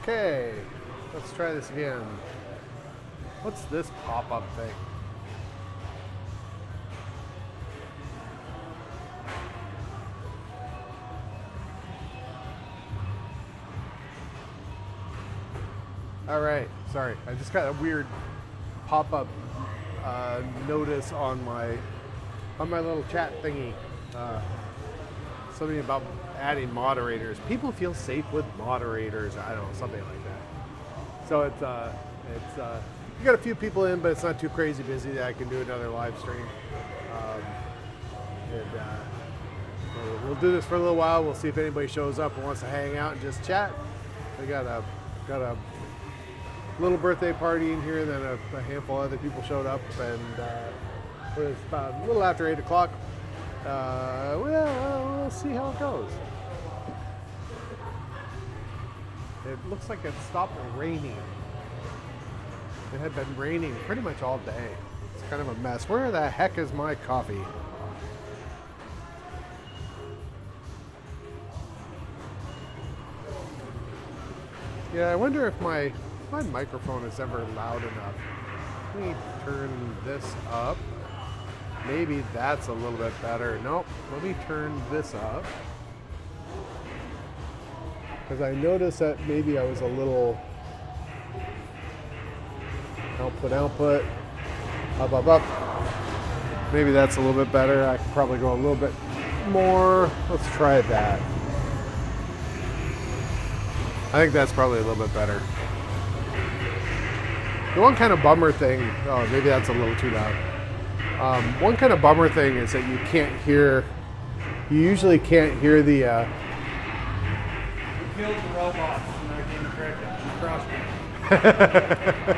Okay, let's try this again. What's this pop-up thing? All right, sorry. I just got a weird pop-up notice on my little chat thingy. Something about adding moderators. People feel safe with moderators. I don't know, something like that. So it's you got a few people in, but it's not too crazy busy that I can do another live stream. We'll do this for a little while. We'll see if anybody shows up and wants to hang out and just chat. We got a little birthday party in here, and then a handful of other people showed up, and it was about a little after 8 o'clock. We'll see how it goes. It looks like it stopped raining. It had been raining pretty much all day. It's kind of a mess. Where the heck is my coffee? Yeah, I wonder if my microphone is ever loud enough. Let me turn this up. Maybe that's a little bit better. Nope, let me turn this up. Because I noticed that maybe I was a little output, up. Maybe that's a little bit better. I could probably go a little bit more. Let's try that. I think that's probably a little bit better. The one kind of bummer thing, oh, maybe that's a little too loud. One kind of bummer thing is that you usually can't hear the... We killed the robots and I came to correct it. Crushed it.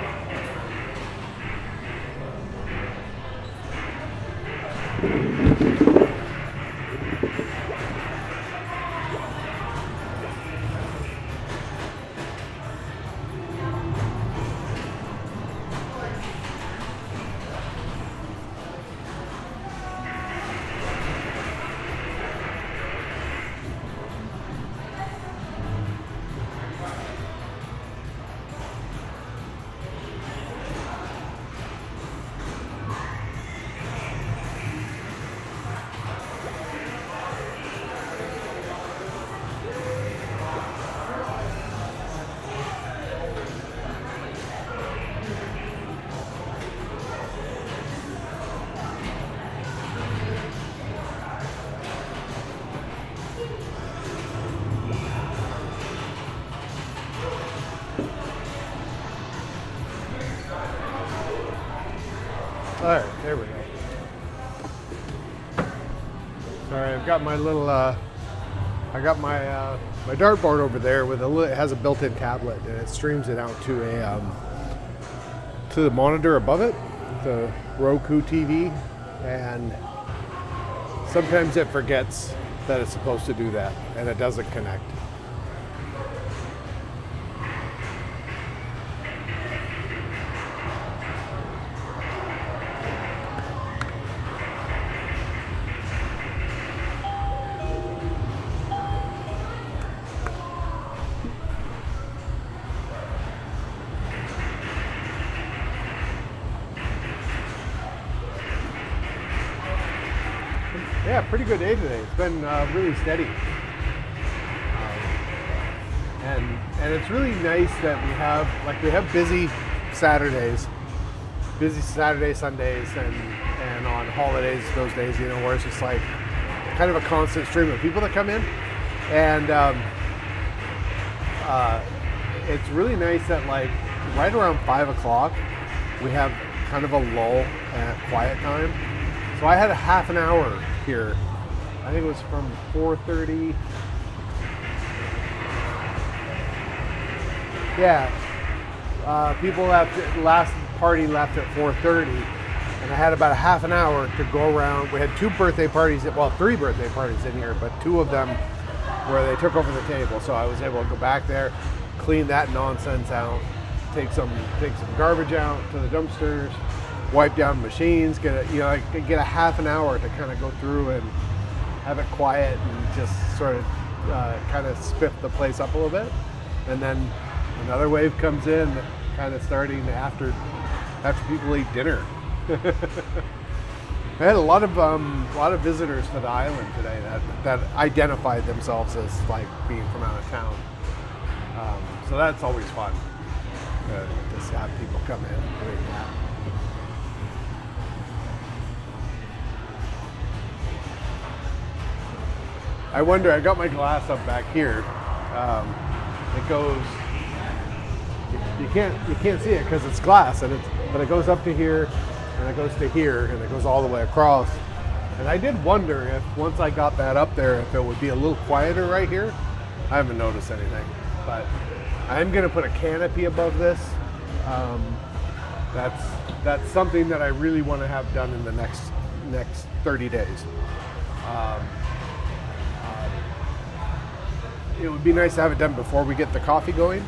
All right, there we go. All right, I've got my little, my dartboard over there with it has a built-in tablet, and it streams it out to the monitor above it, the Roku TV, and sometimes it forgets that it's supposed to do that, and it doesn't connect. Yeah, pretty good day today. It's been really steady, and it's really nice that we have busy Saturdays, Sundays, and on holidays, those days, where it's just like kind of a constant stream of people that come in, and it's really nice that like right around 5 o'clock we have kind of a lull and quiet time. So I had a half an hour here. I think it was from 4:30. Yeah. People left, last party left at 4:30, and I had about a half an hour to go around. We had three birthday parties in here, but two of them where they took over the table. So I was able to go back there, clean that nonsense out, take some garbage out to the dumpsters, wipe down machines, get a half an hour to kind of go through and have it quiet and just sort of kind of spiff the place up a little bit, and then Another wave comes in, kind of starting after people eat dinner. I had a lot of visitors to the island today that identified themselves as like being from out of town. So that's always fun to just have people come in doing that. I wonder. I got my glass up back here. It goes. You can't see it because it's glass, but it goes up to here, and it goes to here, and it goes all the way across. And I did wonder if once I got that up there, if it would be a little quieter right here. I haven't noticed anything, but I am going to put a canopy above this. That's something that I really want to have done in the next 30 days. It would be nice to have it done before we get the coffee going,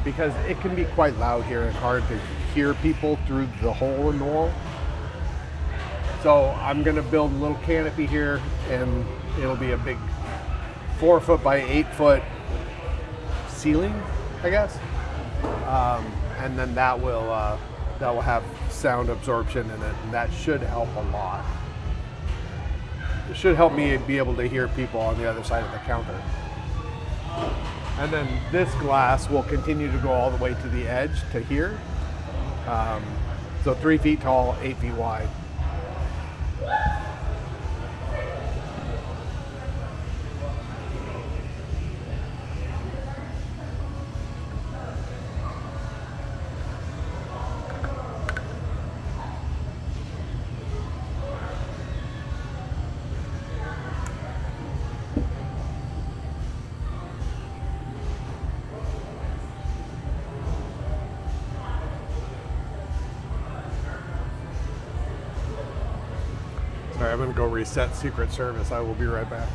because it can be quite loud here and hard to hear people through the hole in the wall. So I'm going to build a little canopy here, and it'll be a big 4 foot by 8 foot ceiling, I guess, and then that will have sound absorption in it, and that should help a lot. It should help me be able to hear people on the other side of the counter. And then this glass will continue to go all the way to the edge to here. So 3 feet tall, 8 feet wide. Sorry, I'm going to go reset Secret Service. I will be right back.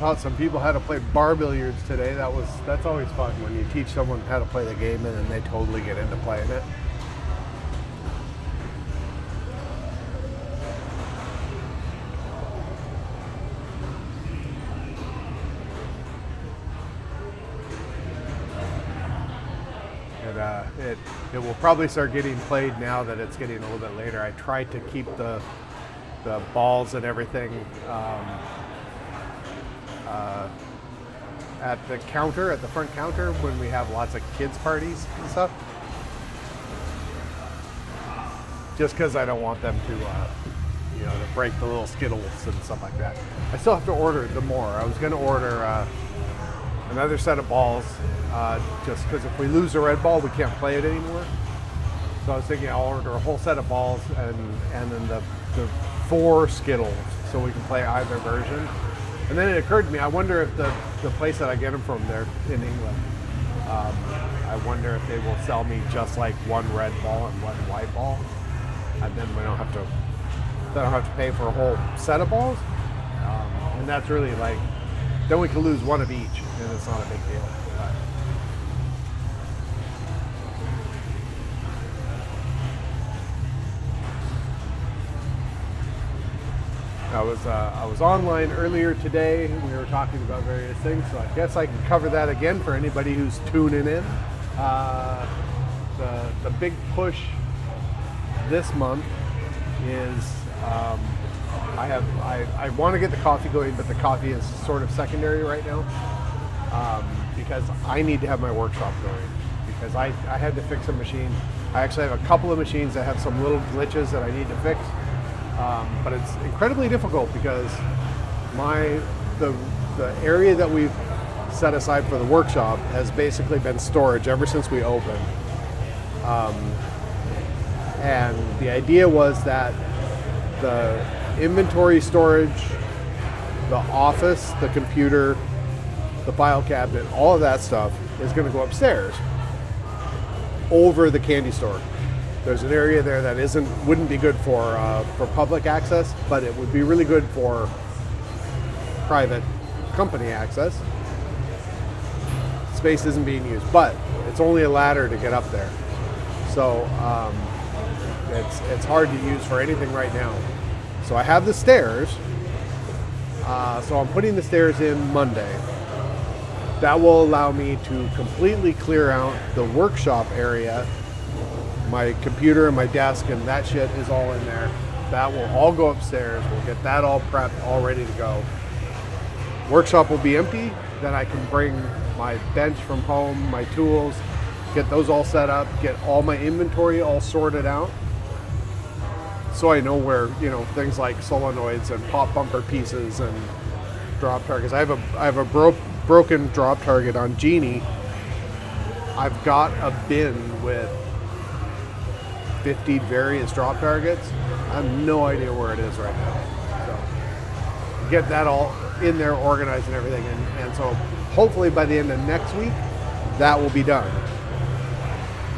Taught some people how to play bar billiards today. That's always fun when you teach someone how to play the game and then they totally get into playing it. And it will probably start getting played now that it's getting a little bit later. I tried to keep the balls and everything at the counter, at the front counter, when we have lots of kids parties and stuff. Just because I don't want them to break the little Skittles and stuff like that. I still have to order the more. I was going to order another set of balls, just because if we lose a red ball, we can't play it anymore. So I was thinking I'll order a whole set of balls and then the 4 Skittles, so we can play either version. And then it occurred to me, I wonder if the place that I get them from there in England, I wonder if they will sell me just like one red ball and one white ball, and then we don't have to pay for a whole set of balls. And that's really like, then we can lose one of each, and it's not a big deal. I was online earlier today. We were talking about various things, so I guess I can cover that again for anybody who's tuning in. The big push this month is I want to get the coffee going, but the coffee is sort of secondary right now because I need to have my workshop going because I had to fix a machine. I actually have a couple of machines that have some little glitches that I need to fix. But it's incredibly difficult because the area that we've set aside for the workshop has basically been storage ever since we opened. And the idea was that the inventory storage, the office, the computer, the file cabinet, all of that stuff is going to go upstairs over the candy store. There's an area there that wouldn't be good for public access, but it would be really good for private company access. Space isn't being used, but it's only a ladder to get up there, so it's hard to use for anything right now. So I have the stairs, so I'm putting the stairs in Monday. That will allow me to completely clear out the workshop area. My computer and my desk and that shit is all in there. That will all go upstairs. We'll get that all prepped, all ready to go. Workshop will be empty. Then I can bring my bench from home, my tools, get those all set up, get all my inventory all sorted out. So I know where, things like solenoids and pop bumper pieces and drop targets. I have a broken drop target on Genie. I've got a bin with 50 various drop targets. I have no idea where it is right now. So get that all in there, organized and everything. And so hopefully by the end of next week, that will be done.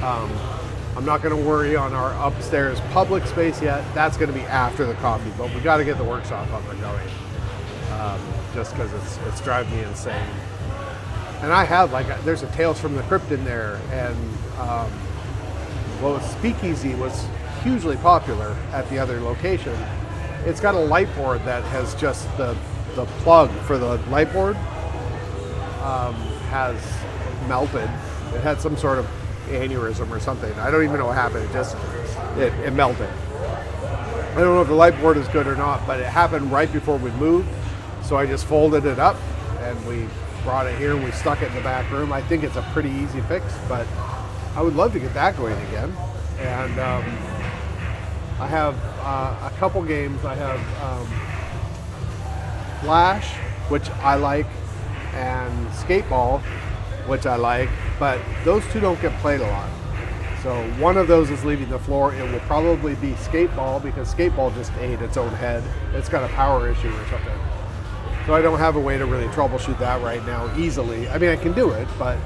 I'm not going to worry on our upstairs public space yet. That's going to be after the coffee, but we got to get the workshop up and going just because it's driving me insane. And I have there's a Tales from the Crypt in there, and Speakeasy was hugely popular at the other location. It's got a light board that has just the plug for the light board has melted. It had some sort of aneurysm or something. I don't even know what happened. It melted. I don't know if the light board is good or not, but it happened right before we moved. So I just folded it up and we brought it here and we stuck it in the back room. I think it's a pretty easy fix, but I would love to get that going again. And I have a couple games. I have Flash, which I like, and Skateball, which I like, but those two don't get played a lot. So one of those is leaving the floor. It will probably be Skateball because Skateball just ate its own head. It's got a power issue or something. So I don't have a way to really troubleshoot that right now easily. I mean, I can do it, but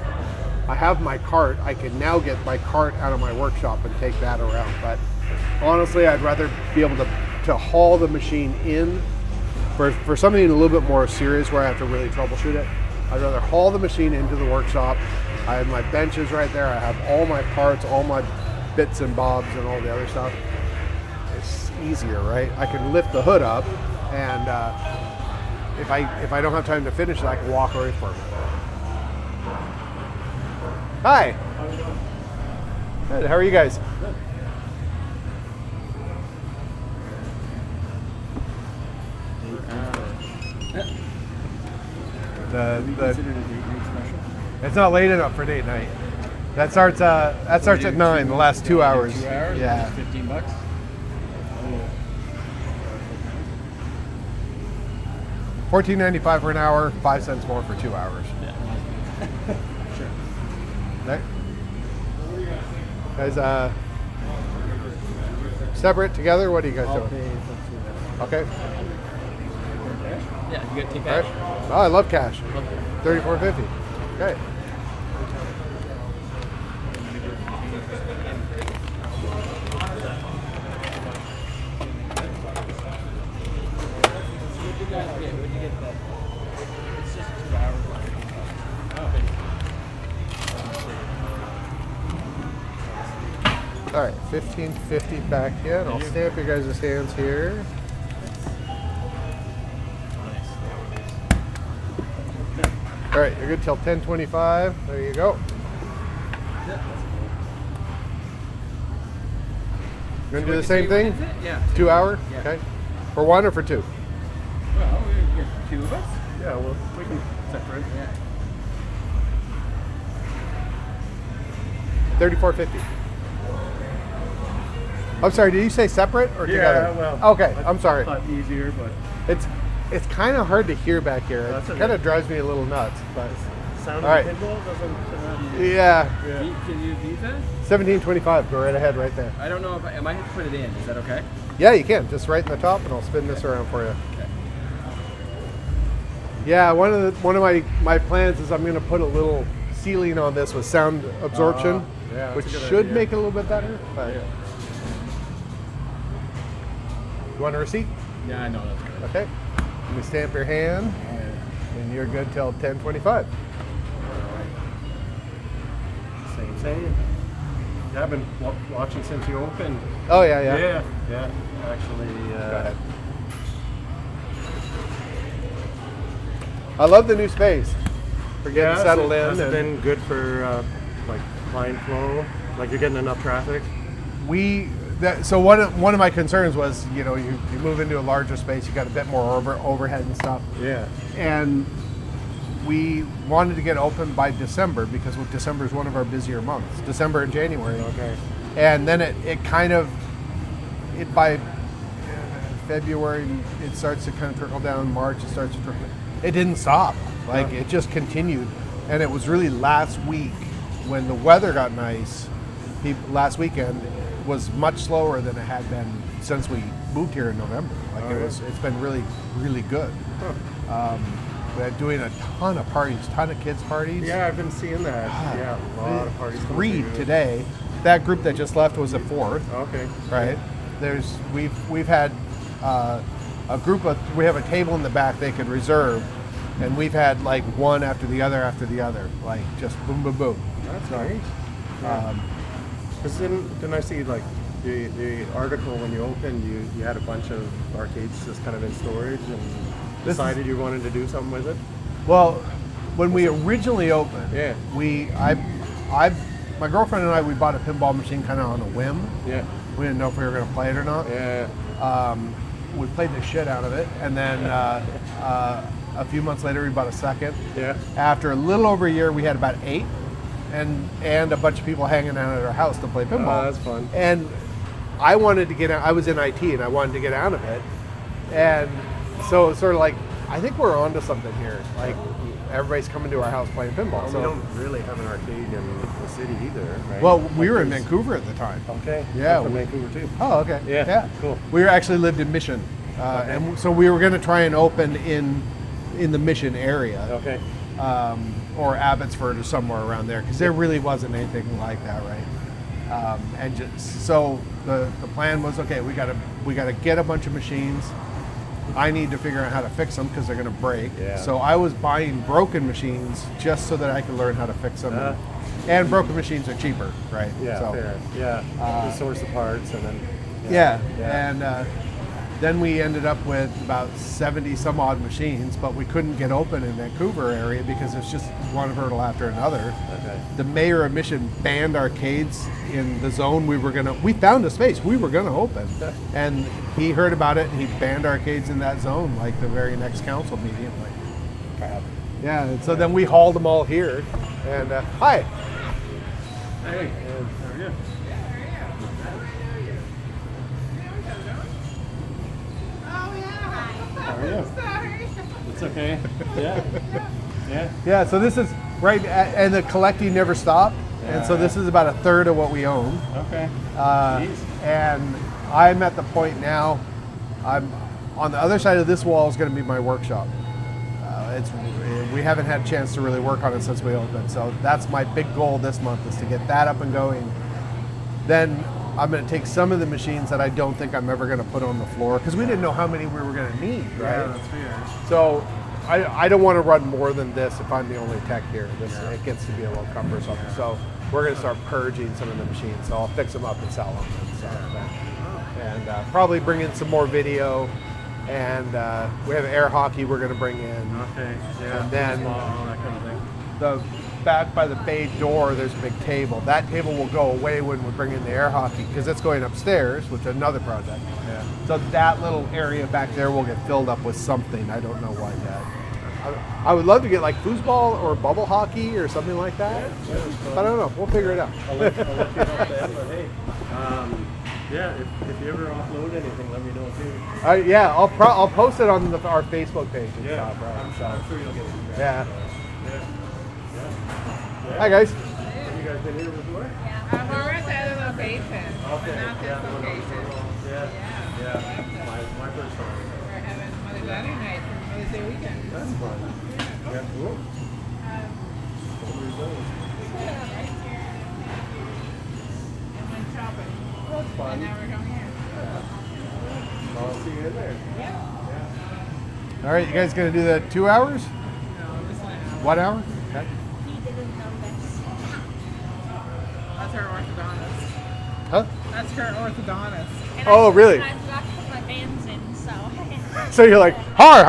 I have my cart. I can now get my cart out of my workshop and take that around. But honestly, I'd rather be able to haul the machine in for something a little bit more serious where I have to really troubleshoot it. I'd rather haul the machine into the workshop. I have my benches right there. I have all my parts, all my bits and bobs and all the other stuff. It's easier, right? I can lift the hood up, and if I don't have time to finish it, I can walk away from it. Hi. Good. How are you guys? Good. It's not late enough for date night. That starts at 9. The last 2 hours. 2 hours. Yeah. $15. $14.95 for an hour. 5 cents more for 2 hours. Yeah. Sure. Okay. Guys, separate together. What do you guys doing? Okay. Yeah, you got to take All right. cash. Oh, I love cash. $34.50. Okay. All right, $15.50 back in. I'll stamp your guys' hands here. All right, you're good till 10:25. There you go. You're gonna do the same thing? Yeah. 2 hour? Yeah. Okay. For one or for two? Well, we get two of us. Yeah, well, we can separate. Yeah. 34.50. I'm sorry, did you say separate or together? Yeah, well. Okay, I'm sorry. Thought easier, but It's kind of hard to hear back here. That's It okay. kind of drives me a little nuts, but sound All of right. pinball doesn't. yeah. Can you use that? 17.25. Go right ahead, right there. I don't know if I might have to put it in. Is that okay? Yeah, you can. Just right in the top, and I'll spin this around for you. Okay. Yeah, one of my plans is I'm going to put a little ceiling on this with sound absorption, yeah, that's which a good should idea. make it a little bit better. But Yeah. You want a receipt? Yeah, I know that's good. Okay. Let me stamp your hand, and you're good till 10:25. Same. Yeah, I've been watching since you opened. Oh yeah. Yeah. Actually, Go ahead. I love the new space. We're getting settled in. Has it and been good for like client flow? Like you're getting enough traffic? So one of my concerns was, you move into a larger space, you got a bit more overhead and stuff. Yeah. And we wanted to get open by December because December is one of our busier months, December and January. Okay. And then by February, it starts to kind of trickle down. March, it starts to trickle. It didn't stop. It just continued. And it was really last week when the weather got nice, last weekend, was much slower than it had been since we moved here in November. It's been really, really good. We're doing a ton of parties, ton of kids parties. Yeah, I've been seeing that. Yeah, a lot of parties. coming 3 through. today. That group that just left was a 4th. Okay. Right. We've had a group of, we have a table in the back they could reserve, and we've had like one after the other, like just boom, boom, boom. That's nice. Because didn't I see like the article when you opened, you had a bunch of arcades just kind of in storage and decided you wanted to do something with it? Well, when we originally opened, Yeah. my girlfriend and I, we bought a pinball machine kind of on a whim. Yeah. We didn't know if we were going to play it or not. Yeah. We played the shit out of it, and then a few months later, we bought a second. Yeah. After a little over a year, we had about 8, and a bunch of people hanging out at our house to play pinball. Oh, that's fun. And I wanted to get out. I was in IT, and I wanted to get out of it. And so it's sort of like, I think we're onto something here. Like, everybody's coming to our house playing pinball. Well, so we don't really have an arcade in the city either, right? Well, we were in there's- Vancouver at the time. Okay. Yeah, I'm from we- Vancouver too. Oh, okay. Yeah, cool. We actually lived in Mission, and so we were going to try and open in the Mission area, Okay. or Abbotsford or somewhere around there, because there really wasn't anything like that, right? And just, so the plan was, okay, we got to get a bunch of machines. I need to figure out how to fix them because they're going to break. Yeah. So I was buying broken machines just so that I could learn how to fix them. And broken machines are cheaper, right? Yeah, So, fair. Yeah. You source the parts and then. Yeah. And then we ended up with about 70 some odd machines, but we couldn't get open in Vancouver area because it's just one hurdle after another. Okay. The mayor of Mission banned arcades in the zone we found a space we were gonna open, and he heard about it and he banned arcades in that zone like the very next council meeting. I'm like, crap. Yeah, and so then we hauled them all here, and hi. Hey, how are you? How are you? It's okay. Yeah. Yeah. Yeah, so this is right, and the collecting never stopped, and so this is about a third of what we own. Okay. Jeez. And I'm at the point now, I'm on the other side of this wall is going to be my workshop. We haven't had a chance to really work on it since we opened, so that's my big goal this month, is to get that up and going. Then I'm going to take some of the machines that I don't think I'm ever going to put on the floor, because we didn't know how many we were going to need, right? Yeah, that's fair. So I don't want to run more than this if I'm the only tech here. It gets to be a little cumbersome. Yeah. So we're going to start purging some of the machines. So I'll fix them up and sell them and stuff. And probably bring in some more video and we have air hockey we're going to bring in. Okay. Yeah. And then all that kind of thing. the back by the bay door, there's a big table. That table will go away when we bring in the air hockey because it's going upstairs, which is another project. Yeah. So that little area back there will get filled up with something. I don't know what yet. I would love to get like foosball or bubble hockey or something like that. But I don't know. We'll figure it out. I'll let you know then, but hey, yeah, if you ever offload anything, let me know too. Yeah, I'll post it on our Facebook page and stuff. Right? I'm sure you'll get it. Yeah. Yeah. Hi guys. Have you guys been here before? We're at the other location, Okay. but not this Yeah. location. Yeah. My first time. We're having Mother's Day night for Mother's Day weekend. That's fun. Yeah. Cool. And went shopping. That's And fun. now we're going here. I'll see you in there. All right, you guys gonna do the 2 hours? No, just an hour. 1 hour? Okay. He didn't know this. That's her orthodontist. Huh? That's her orthodontist. And Oh, really? I forgot to put my bands in, so. So you're like, har.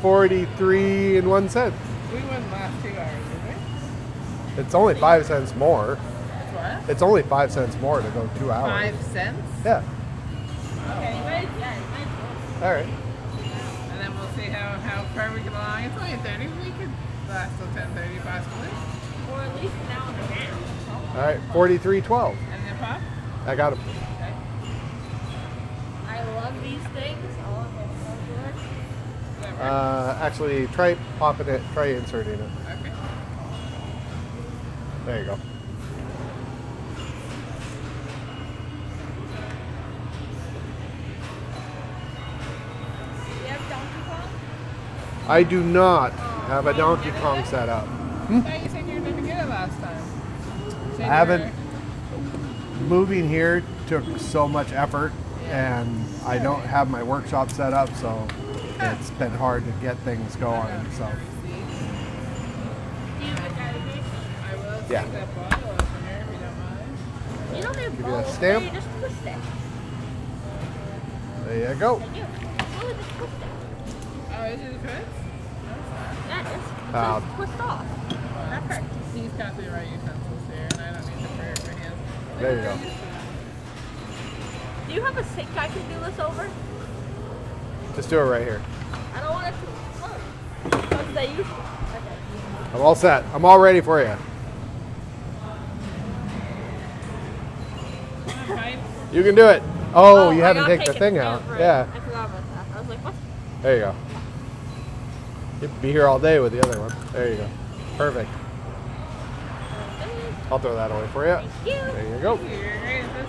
43 and 1 cent. We wouldn't last 2 hours, did we? It's only 5 cents more. What? It's only 5 cents more to go 2 hours. 5 cents? Yeah. Okay, you ready? Yeah, you might. All right. And then we'll see how far we get along. It's only 30. We could last till 10:30 possibly. Or at least an hour and a half. All right. 43.12. And then pop? I got him. Okay. I love these things. Oh, they're so good. Does that work? Actually, try popping it. Try inserting it. Okay. There you go. You have Donkey Kong? I do not have a Donkey Kong set up. I thought you said you were going to get it last time. I haven't. Moving here took so much effort, and I don't have my workshop set up, so it's been hard to get things going. So Do you have a database? I will take Yeah. that bottle up from here if you don't mind. You don't have Give you a balls. stamp. You just twist it. there you go. Thank you. Oh, just twist it. Oh, is it a twist? Yeah, just Uh, twist off. That hurts. He's got the right utensils here, and I don't need the prayer for hands. There you go. Do you have a sink I can do this over? Just do it right here. I don't want it to float. Because they used to. Okay. I'm all set. I'm all ready for you. Pipe. You can do it. Oh, you I haven't gotta taken the take thing it. out. Right. Yeah. I forgot about that. I was like, what? There you go. You'd be here all day with the other one. There you go. Perfect. I'll throw that away for you. Thank you. There you go. You're great at this.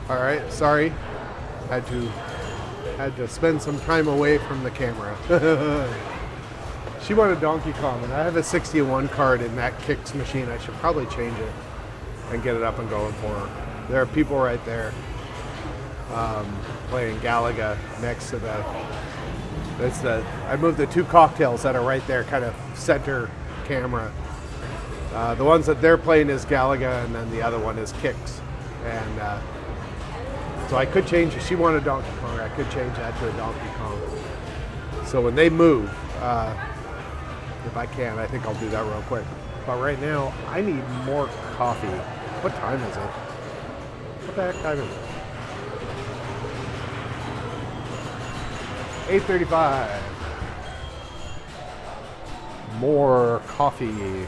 All right. Sorry. Had to spend some time away from the camera. She wanted Donkey Kong, and I have a 61 card in that Kicks machine. I should probably change it and get it up and going for her. There are people right there playing Galaga next to the. I moved the two cocktails that are right there, kind of center camera. The ones that they're playing is Galaga, and then the other one is Kicks. And so I could change it. She wanted Donkey Kong. I could change that to a Donkey Kong. So when they move, if I can, I think I'll do that real quick. But right now, I need more coffee. What time is it? What the heck time is it? 8:35. More coffee.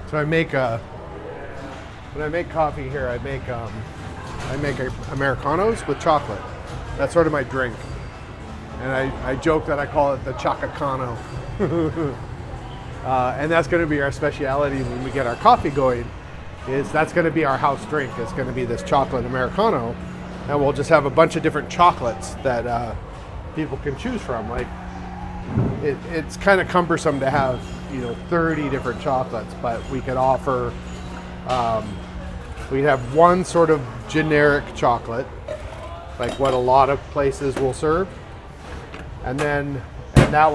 So I make when I make coffee here, I make Americanos with chocolate. That's sort of my drink. And I joke that I call it the Chocacano. And that's going to be our speciality when we get our coffee going. That's going to be our house drink. It's going to be this chocolate Americano, and we'll just have a bunch of different chocolates that people can choose from. Like it's kind of cumbersome to have 30 different chocolates, but we could offer. We'd have one sort of generic chocolate, like what a lot of places will serve, and that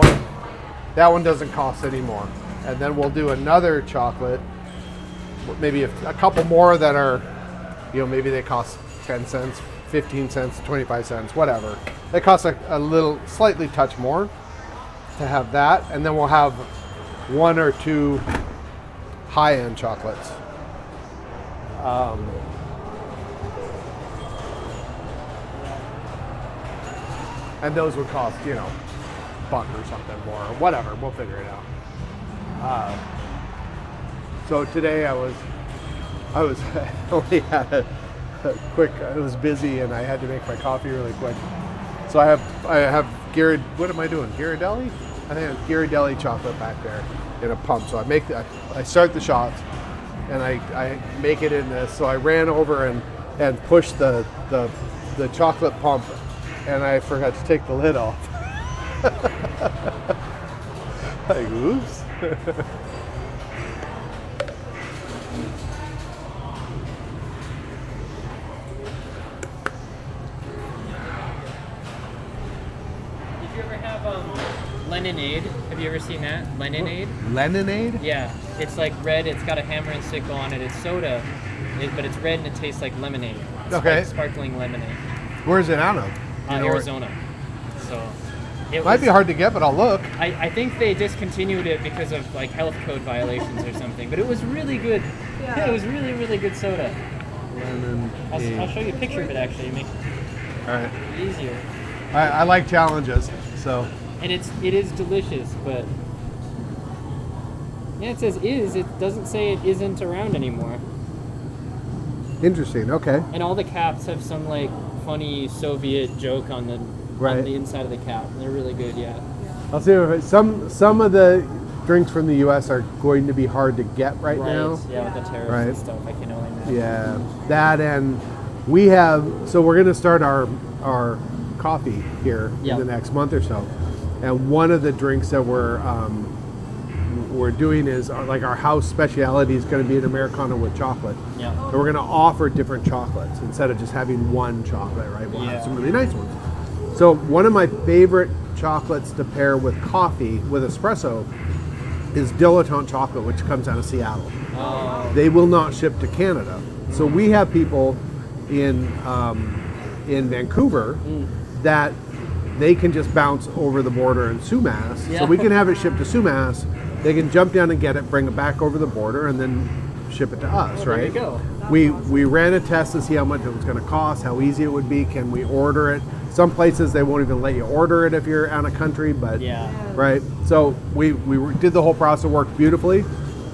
one doesn't cost any more. And then we'll do another chocolate, maybe a couple more that are, maybe they cost 10 cents, 15 cents, 25 cents, whatever. They cost a little, slightly touch more to have that. And then we'll have one or two high-end chocolates. And those would cost, $1 or something more, or whatever. We'll figure it out. So today I was only had a quick. I was busy and I had to make my coffee really quick. So I have Gary. What am I doing? Ghirardelli? I think I have Ghirardelli chocolate back there in a pump. So I start the shots and I make it in this. So I ran over and pushed the chocolate pump, and I forgot to take the lid off. Like, oops. Did you ever have Leninade? Have you ever seen that? Leninade? Leninade? Yeah. It's like red, it's got a hammer and sickle on it. It's soda, but it's red and it tastes like lemonade. It's Okay. like sparkling lemonade. Where's it out of? Arizona. So it Might be hard to get, but I'll look. I think they discontinued it because of like health code violations or something, but it was really good. Yeah, it was really, really good soda. I'll show you a picture of it actually, make it All right. easier. I like challenges, so. And it is delicious, but yeah, it says is. It doesn't say it isn't around anymore. Interesting. Okay. And all the caps have some like funny Soviet joke on the inside of the cap. They're really good, yeah. I'll see if some of the drinks from the U.S. are going to be hard to get right now. Yeah, with the tariffs Right. and stuff, I can only imagine. Yeah, that, and we have. So we're going to start our coffee here Yeah. in the next month or so, and one of the drinks that we're doing is like our house speciality is going to be an Americano with chocolate. Yeah. And we're going to offer different chocolates instead of just having one chocolate, right? We'll have some really nice ones. So one of my favorite chocolates to pair with coffee, with espresso, is Dilettante chocolate, which comes out of Seattle. Oh. They will not ship to Canada. So we have people in Vancouver that they can just bounce over the border in Sumas. Yeah. So we can have it shipped to Sumas. They can jump down and get it, bring it back over the border, and then ship it to us, right? There you go. We ran a test to see how much it was going to cost, how easy it would be. Can we order it? Some places they won't even let you order it if you're out of country, but Yeah. right. So we did the whole process, worked beautifully,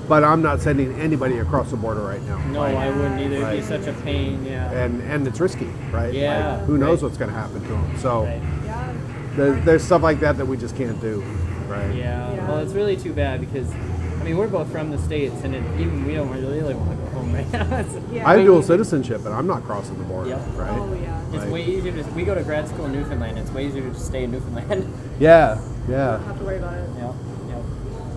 but I'm not sending anybody across the border right now. No, right? I wouldn't either. It'd Right. be such a pain, yeah. And it's risky, right? Yeah, Like, who knows right. what's going to happen to them? So Right. there's stuff like that we just can't do, right? Yeah. Well, it's really too bad because, I mean, we're both from the States, and even we don't really want to go home right now. I have dual citizenship, and I'm not crossing the border, Yep. right? Oh, yeah. It's Like- way easier to. We go to grad school in Newfoundland. It's way easier to just stay in Newfoundland. Yeah. Don't have to worry about it. Yep.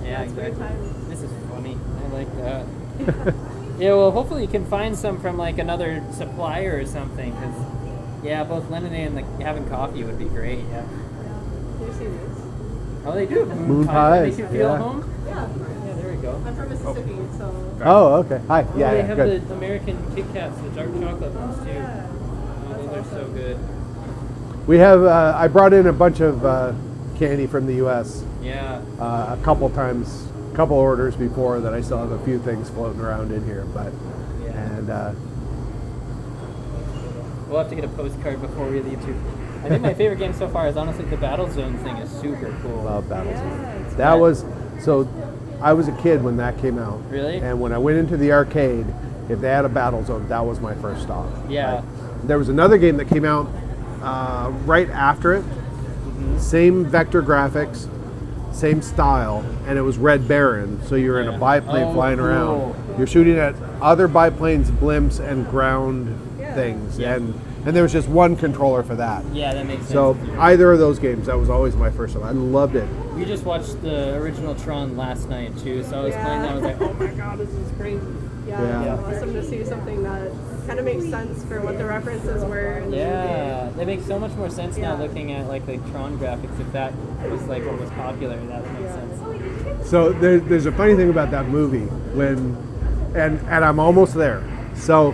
Yeah, That's great exactly. time. This is funny. I like that. Yeah, well, hopefully you can find some from like another supplier or something, because yeah, both lemonade and having coffee would be great. Yeah. Can you see these? Oh, they do have Moon That pies, makes you feel yeah. home. Yeah. Yeah, there we go. I'm from Mississippi, so. Oh, okay. Hi. Oh, Yeah, they yeah, have good. the American Kit Kats, the dark chocolate ones too. Yeah. Oh, those are so good. We have. I brought in a bunch of candy from the U.S. Yeah. A couple orders before that. I still have a few things floating around in here, but Yeah. and We'll have to get a postcard before we leave too. I think my favorite game so far is honestly the Battle Zone thing is super cool. love Battlezone. Yeah, it's That was so. I was a kid when that came out. Really? And when I went into the arcade, if they had a battle zone, that was my first stop. Yeah. Right? There was another game that came out right after it. Same vector graphics, same style, and it was Red Baron. So you're in a biplane Oh, flying cool. around. You're shooting at other biplanes, blimps, and ground things. Yeah. And there was just one controller for that. Yeah, that makes sense. So either of those games, that was always my first one. I loved it. We just watched the original Tron last night too, so I was playing that. I was like, oh my god, this is crazy. Yeah. It's awesome to see something that kind of makes sense for what the references were. In the Yeah, they make so much more sense now Yeah. looking at like the Tron graphics. If that was like what was popular, that would make sense. So there's a funny thing about that movie and I'm almost there. So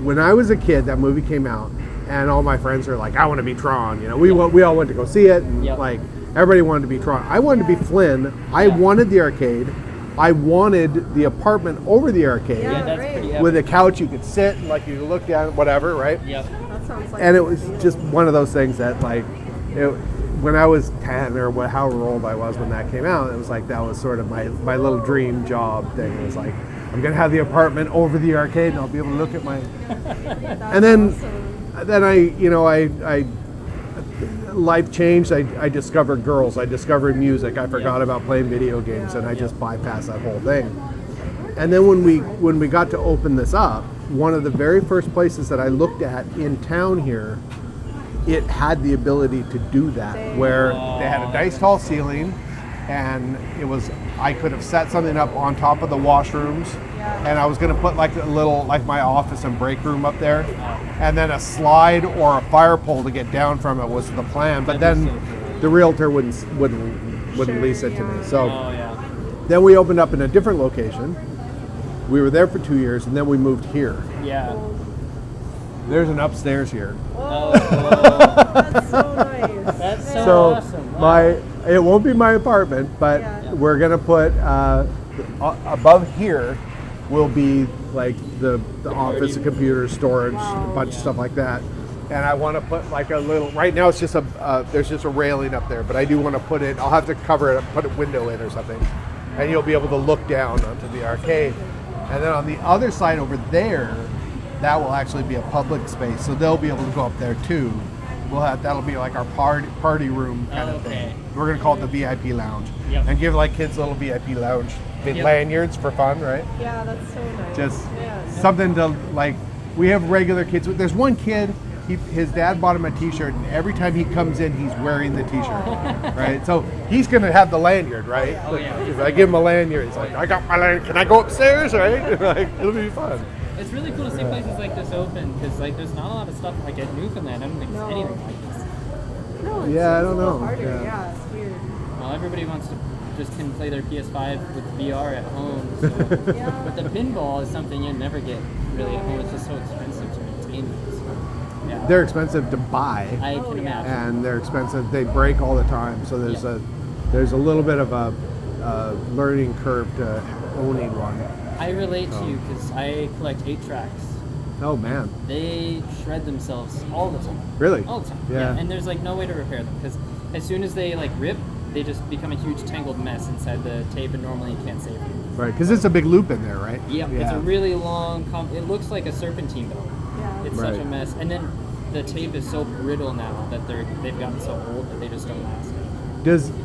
when I was a kid, that movie came out, and all my friends are like, "I want to be Tron." You know, we all went to go see it, and Yep. like everybody wanted to be Tron. I wanted to be Flynn. I wanted the arcade. I wanted the apartment over the arcade Yeah, that's right. pretty with epic. a couch you could sit and like you could look down, whatever, right? Yep. That sounds like And it was just one of those things that like when I was 10 or however old I was when that came out, it was like that was sort of my little dream job thing. It was like, I'm gonna have the apartment over the arcade and I'll be able to look at my and then I life changed. I discovered girls, I discovered music, I forgot about playing video games, and I just bypassed that whole thing. And then when we got to open this up, one of the very first places that I looked at in town here, it had the ability to do that, where they had a nice tall ceiling, and I could have set something up on top of the washrooms, and I was going to put like a little, like my office and break room up there, and then a slide or a fire pole to get down from it was the plan. But then the realtor wouldn't lease it to me. So Oh yeah. then we opened up in a different location. We were there for 2 years, and then we moved here. Yeah. There's an upstairs here. Oh, That's so nice. that's so, So awesome. Wow. it won't be my apartment, but Yeah. we're gonna put above here will be like the office, the computer storage, a bunch of stuff like that. And I want to put like a little. Right now, it's just there's just a railing up there, but I do want to put it. I'll have to cover it up, put a window in or something, and you'll be able to look down onto the arcade. And then on the other side over there, that will actually be a public space, so they'll be able to go up there too. That'll be like our party room kind of Okay. thing. We're gonna call it the VIP lounge, Yep. and give like kids little VIP lounge Yep. lanyards for fun, right? Yeah, that's so nice. Just Yeah. something to like. We have regular kids. There's one kid. His dad bought him a T-shirt, and every time he comes in, he's wearing the T-shirt, right? So he's gonna have the lanyard, right? Oh, yeah. If I give him a lanyard, he's like, "I got my lanyard. Can I go upstairs?" Right? Like, it'll be fun. It's really cool to see places like this open because like there's not a lot of stuff like at Newfoundland. I don't think there's anything like this. No, it's Yeah, I it's don't a little know. Harder. Yeah. Yeah, it's weird. Well, everybody wants to just can play their PS5 with VR at home. So. Yeah. But the pinball is something you never get really at home. It's just so expensive to maintain. So, yeah. They're expensive to buy, I can imagine. and they're expensive. They break all the time, so there's a little bit of a learning curve to owning one. I relate to you because I collect 8 tracks. Oh man, They shred themselves all the time. really? All the time. Yeah. And there's like no way to repair them because as soon as they like rip, they just become a huge tangled mess inside the tape, and normally you can't save them. Right, because it's a big loop in there, right? Yep. It's a really long. It looks like a serpentine though. Yeah. It's such a Right. mess. And then the tape is so brittle now that they've gotten so old that they just don't last.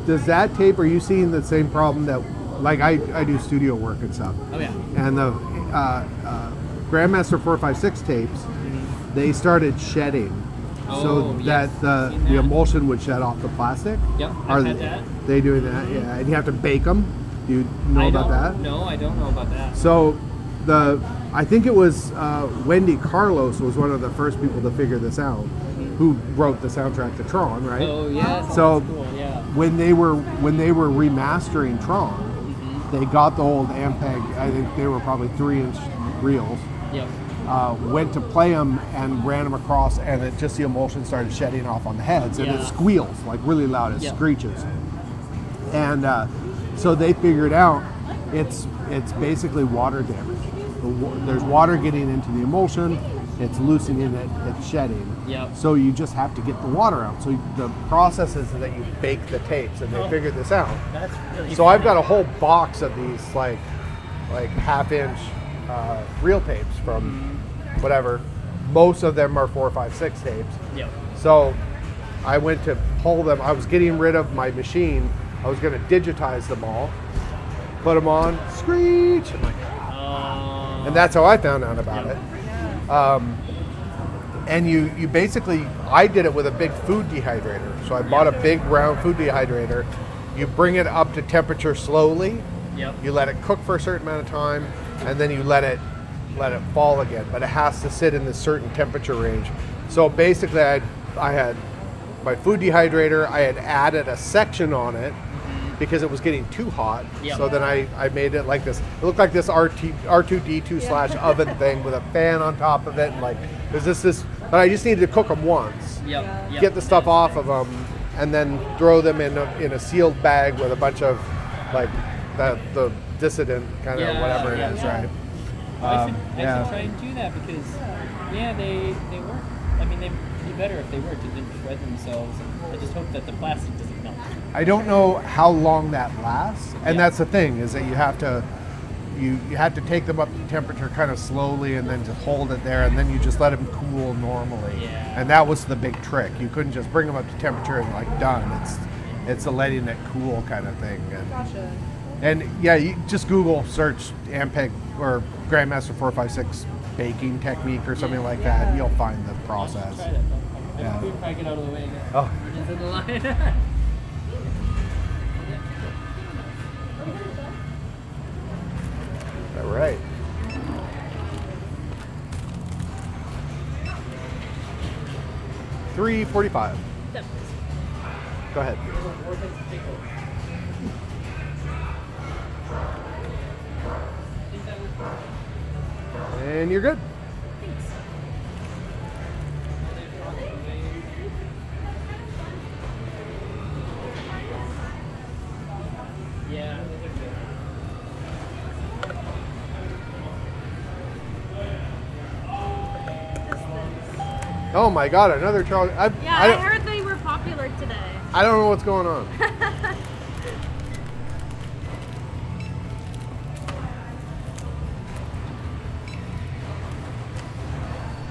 Does that tape? Are you seeing the same problem that, like I do studio work and stuff, Oh yeah. and the Grandmaster 456 tapes, they started shedding, Oh, so yes. that Seen the that. emulsion would shed off the plastic. Yep. Are I've had that. they doing that? Yeah, and you have to bake them. Do you know about that? No, I don't know about that. So I think it was Wendy Carlos was one of the first people to figure this out, who wrote the soundtrack to Tron, right? Oh yeah. So that's cool. Yeah. when they were remastering Tron, they got the old Ampeg. I think they were probably 3-inch reels. Yep. Went to play them and ran them across, and just the emulsion started shedding off on the heads, and Yeah. it squeals like really loud. It Yeah. screeches, and so they figured out it's basically water damage. There's water getting into the emulsion, it's loosening it, it's shedding. Yep. So you just have to get the water out. So the process is that you bake the tapes, and they figured this out. That's really So I've got a whole box of these like half-inch reel tapes from whatever. Most of them are 4, 5, 6 tapes. Yep. So I went to pull them. I was getting rid of my machine. I was going to digitize them all, put them on, screech. I'm like, and that's how I found out about it. And you basically, I did it with a big food dehydrator. So I bought a big round food dehydrator. You bring it up to temperature slowly. Yep. You let it cook for a certain amount of time, and then you let it fall again. But it has to sit in this certain temperature range. So basically, I had my food dehydrator. I had added a section on it because it was getting too hot. Yep. So then I made it like this. It looked like this R2D2 / oven thing with a fan on top of it, and like there's this. But I just needed to cook them once. Yep. Get the stuff off of them, and then throw them in a sealed bag with a bunch of like the dissident kind of whatever it is, right? I should try and do that because they work. I mean, they'd be better if they worked and didn't shred themselves. And I just hope that the plastic doesn't melt. I don't know how long that lasts, and that's the thing is that you have to take them up to temperature kind of slowly, and then just hold it there, and then you just let them cool normally. Yeah. And that was the big trick. You couldn't just bring them up to temperature and like done. It's a letting it cool kind of thing. And, Gotcha. and yeah, you just Google search Ampeg or Grandmaster 456 baking technique or something like that. You'll find the process. Try that though. Yeah. We'll probably get out of the way again. Oh. Into the line. All right. $3.45. Yep. Go ahead. And you're good. Yeah. Oh my God! Another Charlie. Yeah, I I don't, heard they were popular today. I don't know what's going on.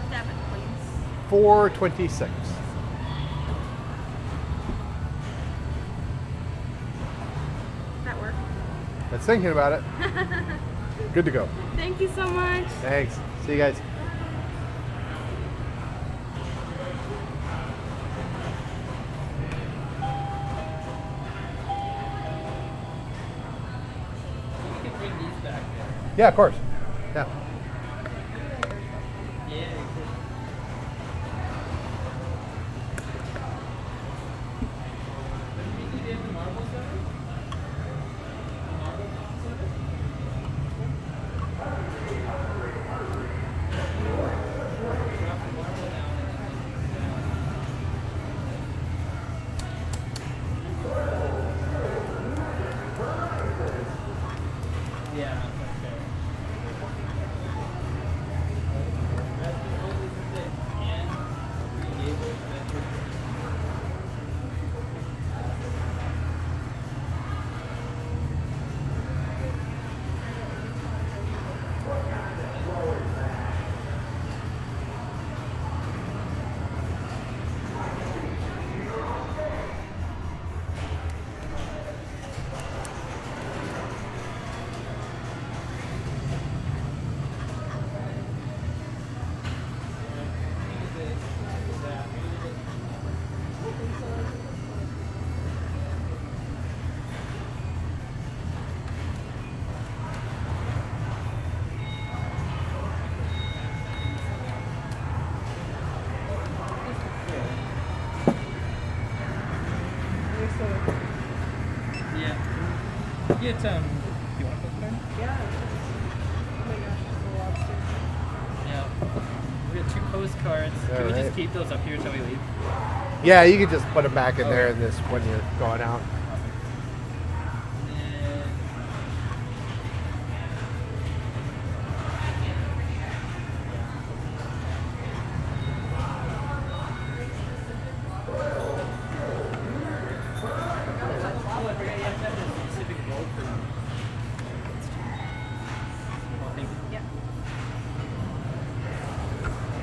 Debit, please. $4.26. That worked. That's thinking about it. Good to go. Thank you so much. Thanks. See you guys. You can bring these back there. Yeah, of course. Yeah. Yeah. Yeah, that's fair. That's the only thing. And we gave it that. Yeah. Get you want to put there? Yeah. Oh my gosh, the lobster. Yeah. We got 2 postcards. Yeah, Can we right. just keep those up here until we leave? Yeah, you can just put them back in there in this when you're going out. And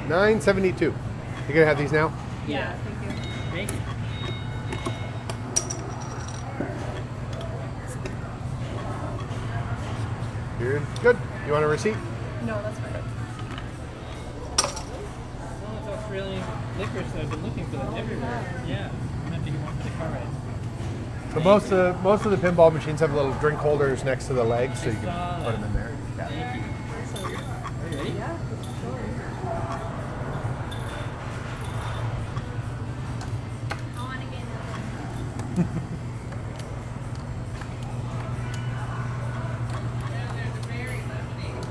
$9.72. You gonna have these now? Yeah, thank you. Thank you. You're good. You want a receipt? No, that's fine. Oh, it's Australian licorice. I've been looking for them everywhere. Yeah. I'm gonna have to get one for the car ride. So most of the pinball machines have little drink holders next to the legs, so you can put them in there. Yeah. Thank you. Are you ready? Yeah, sure. I want to get it. There's a berry lemonade.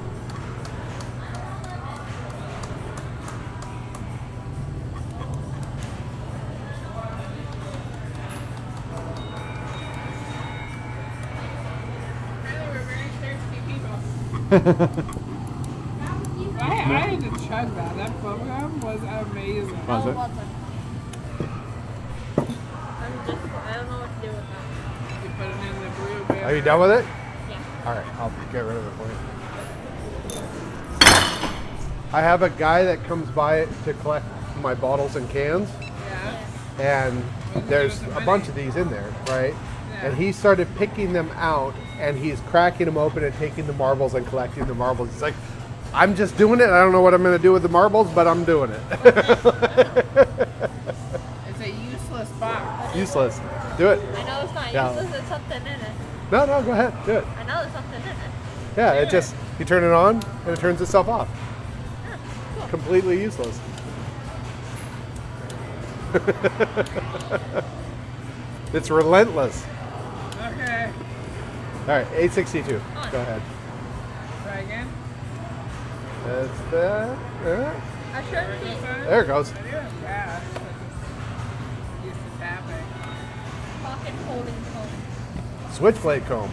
Apparently we're very thirsty people. I had to chug that. That bubblegum was amazing. Was Oh, it? what's it? I don't know what to do with that. You put it in the blueberry. Are you done with it? Yeah. All right, I'll get rid of it for you. I have a guy that comes by to collect my bottles and cans, Yeah. and there's a bunch of these in there, right? Yeah. And he started picking them out, and he's cracking them open and taking the marbles and collecting the marbles. He's like, I'm just doing it. I don't know what I'm going to do with the marbles, but I'm doing it. It's a useless box. Useless. Do it. I know it's not Yeah. useless. There's something in it. No, go ahead. Do it. I know there's something in it. Yeah, it just, you turn it on, and it turns itself off. Completely useless. It's relentless. Okay. All right, 862. Go ahead. Try again. That's that. I shouldn't be. There it goes. I do it fast. I just used to tapping. Pocket holding phone. Switchblade comb.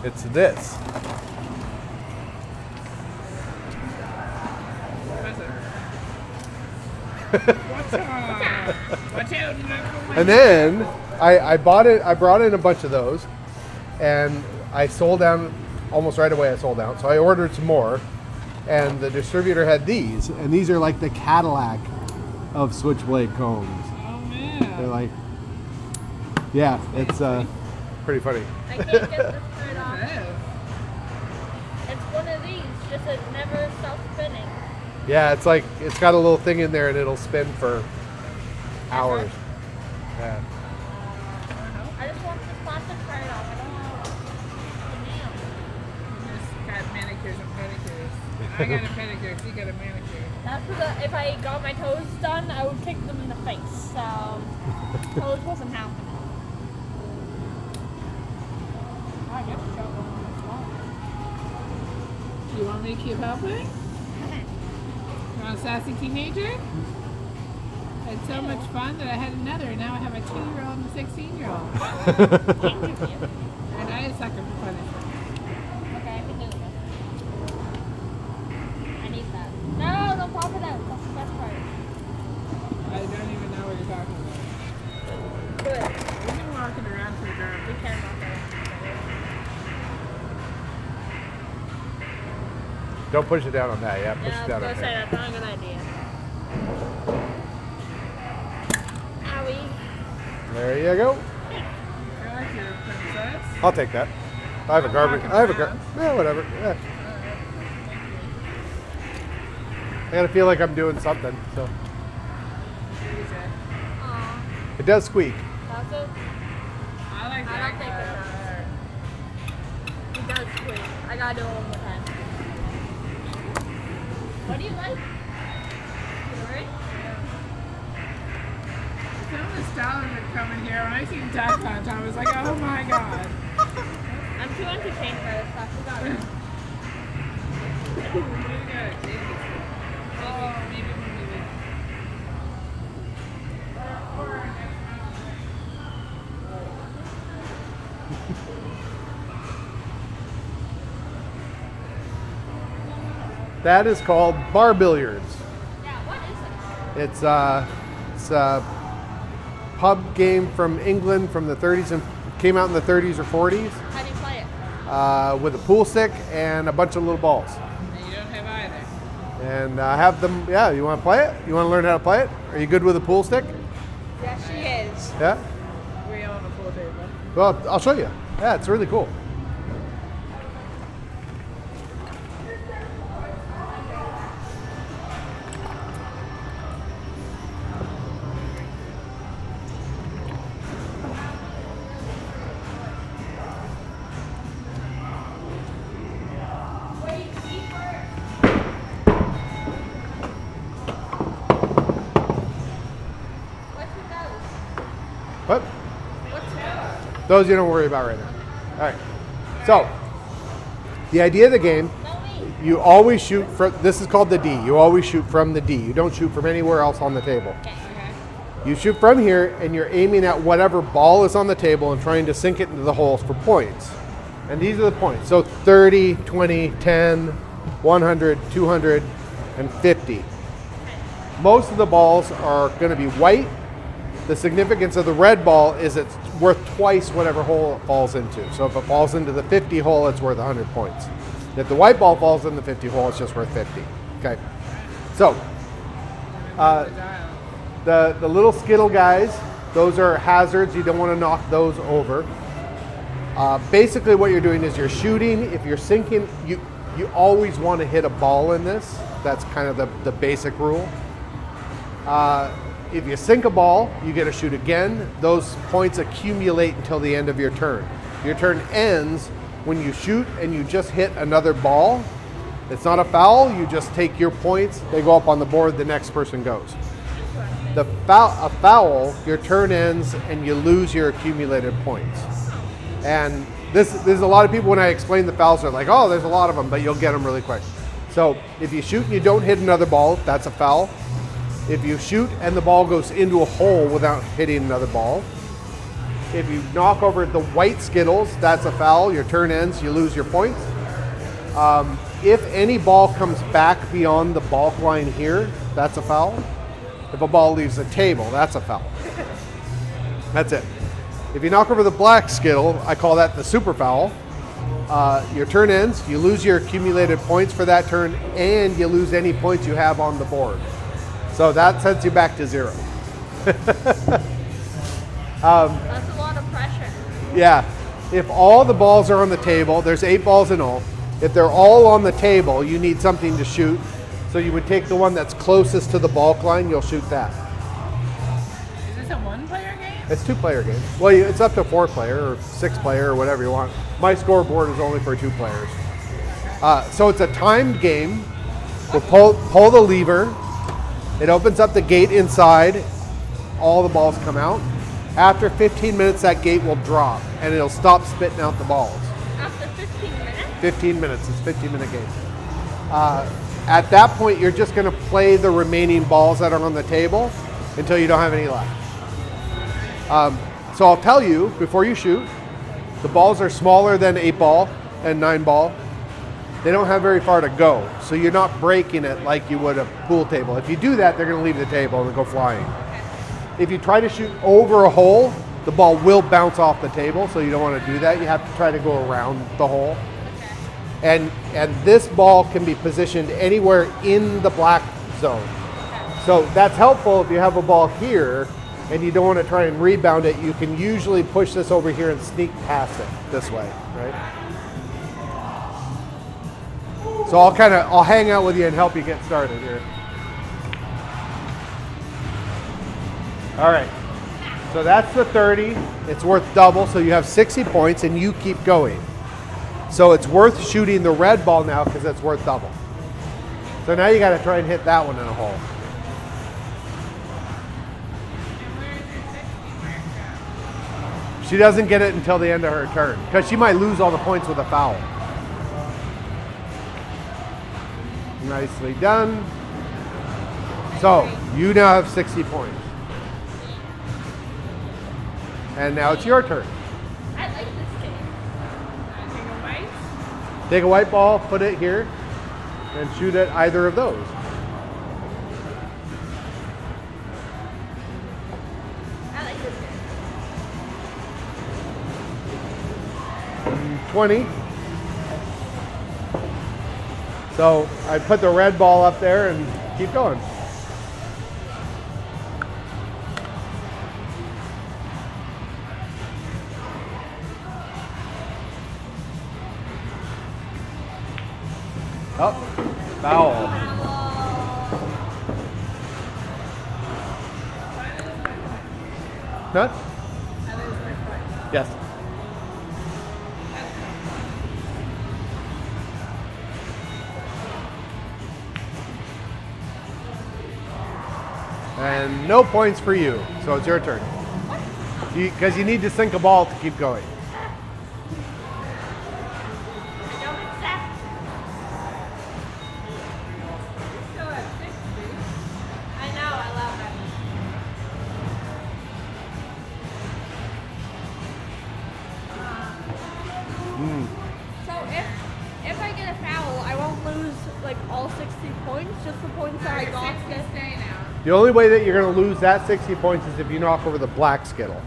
It's this. What's up? Watch out! And then I bought it. I brought in a bunch of those, and I sold down almost right away. I sold out, so I ordered some more, and the distributor had these, and these are like the Cadillac of switchblade combs. Oh They're man. like, yeah, it's pretty funny. I can't get this third off. It is. It's one of these, just it never stops spinning. Yeah, it's like it's got a little thing in there, and it'll spin for hours. Yeah. I just want the plastic part off. I don't want the nail. You just got manicures and pedicures. I got a pedicure. She got a manicure. That's because if I got my toes done, I would kick them in the face. So, toes wasn't happening. I get to show them what's wrong. You want me to keep helping? You want a sassy teenager? I had so much fun that I had another, and now I have a 2-year-old and a 16-year-old. And I suck at punishment. Okay, I can do this. I need that. No, don't pop it out. That's the best part. I don't even know what you're talking about. Good. We've been walking around for the We can pop it out. Don't push it down on that. Yeah, push Yeah, it I was down on gonna say there. that's not a good idea. Owie. There you go. I like your princess. I'll take that. I have a garbage. walking I have a around. yeah, whatever. Yeah. I gotta feel like I'm doing something. So Aw, it does squeak. that's it. I like I that. don't think it does. It does squeak. I gotta do it one more time. What do you like? Alright? Some of the stylists that come in here, when I seen Duck Hunt, I was like, oh my god. I'm too entertained by this stuff. We got it. We gotta take it. Maybe when we leave. That is called bar billiards. Yeah, what is it? It's a pub game from England from the 30s and came out in the 30s or 40s How do you play it? with a pool stick and a bunch of little balls. And you don't have either. And have them, yeah, you want to play it? You want to learn how to play it? Are you good with a pool stick? Yes, she is. Yeah? We own a pool table. Well, I'll show you. Yeah, it's really cool. What? Those you don't worry about right now. All right. So, the idea of the game, you always shoot from, this is called the D. You always shoot from the D. You don't shoot from anywhere else on the table. You shoot from here and you're aiming at whatever ball is on the table and trying to sink it into the holes for points. And these are the points. So 30, 20, 10, 100, 200, and 50. Most of the balls are going to be white. The significance of the red ball is it's worth twice whatever hole it falls into. So if it falls into the 50 hole, it's worth 100 points. If the white ball falls in the 50 hole, it's just worth 50. Okay. So the little skittle guys, those are hazards. You don't want to knock those over. Basically what you're doing is you're shooting. If you're sinking, you always want to hit a ball in this. That's kind of the basic rule. If you sink a ball, you get to shoot again. Those points accumulate until the end of your turn. Your turn ends when you shoot and you just hit another ball. It's not a foul, you just take your points, they go up on the board, the next person goes. A foul, your turn ends and you lose your accumulated points. And there's a lot of people, when I explain the fouls, are like, oh, there's a lot of them, but you'll get them really quick. So if you shoot and you don't hit another ball, that's a foul. If you shoot and the ball goes into a hole without hitting another ball. If you knock over the white skittles, that's a foul. Your turn ends, you lose your points. If any ball comes back beyond the balk line here, that's a foul. If a ball leaves the table, that's a foul. That's it. If you knock over the black skittle, I call that the super foul. Your turn ends, you lose your accumulated points for that turn, and you lose any points you have on the board. So that sends you back to 0. That's a lot of pressure. Yeah. If all the balls are on the table, there's 8 balls in all. If they're all on the table, you need something to shoot. So you would take the one that's closest to the balk line, you'll shoot that. Is this a one-player game? It's 2-player game. Well, it's up to 4-player or 6-player or whatever you want. My scoreboard is only for 2 players. So it's a timed game. We'll pull the lever. It opens up the gate inside. All the balls come out. After 15 minutes, that gate will drop and it'll stop spitting out the balls. After 15 minutes? 15 minutes. It's a 15-minute game. At that point, you're just going to play the remaining balls that are on the table until you don't have any left. So I'll tell you, before you shoot, the balls are smaller than 8-ball and 9-ball. They don't have very far to go, so you're not breaking it like you would a pool table. If you do that, they're going to leave the table and go flying. If you try to shoot over a hole, the ball will bounce off the table, so you don't want to do that. You have to try to go around the hole. And this ball can be positioned anywhere in the black zone. So that's helpful if you have a ball here and you don't want to try and rebound it. You can usually push this over here and sneak past it this way, right? So I'll hang out with you and help you get started here. All right, so that's the 30. It's worth double, so you have 60 points and you keep going. So it's worth shooting the red ball now because it's worth double. So now you got to try and hit that one in a hole. She doesn't get it until the end of her turn because she might lose all the points with a foul. Nicely done. So you now have 60 points. And now it's your turn. I like this game. Take a white. Take a white ball, put it here, and shoot at either of those. I like this game. 20. So I put the red ball up there and keep going. Up, foul. Huh? Yes. And no points for you, so it's your turn. Because you need to sink a ball to keep going. I know, I love it. So if I get a foul, I won't lose like all 60 points, just the points that I got. The only way that you're going to lose that 60 points is if you knock over the black skittle.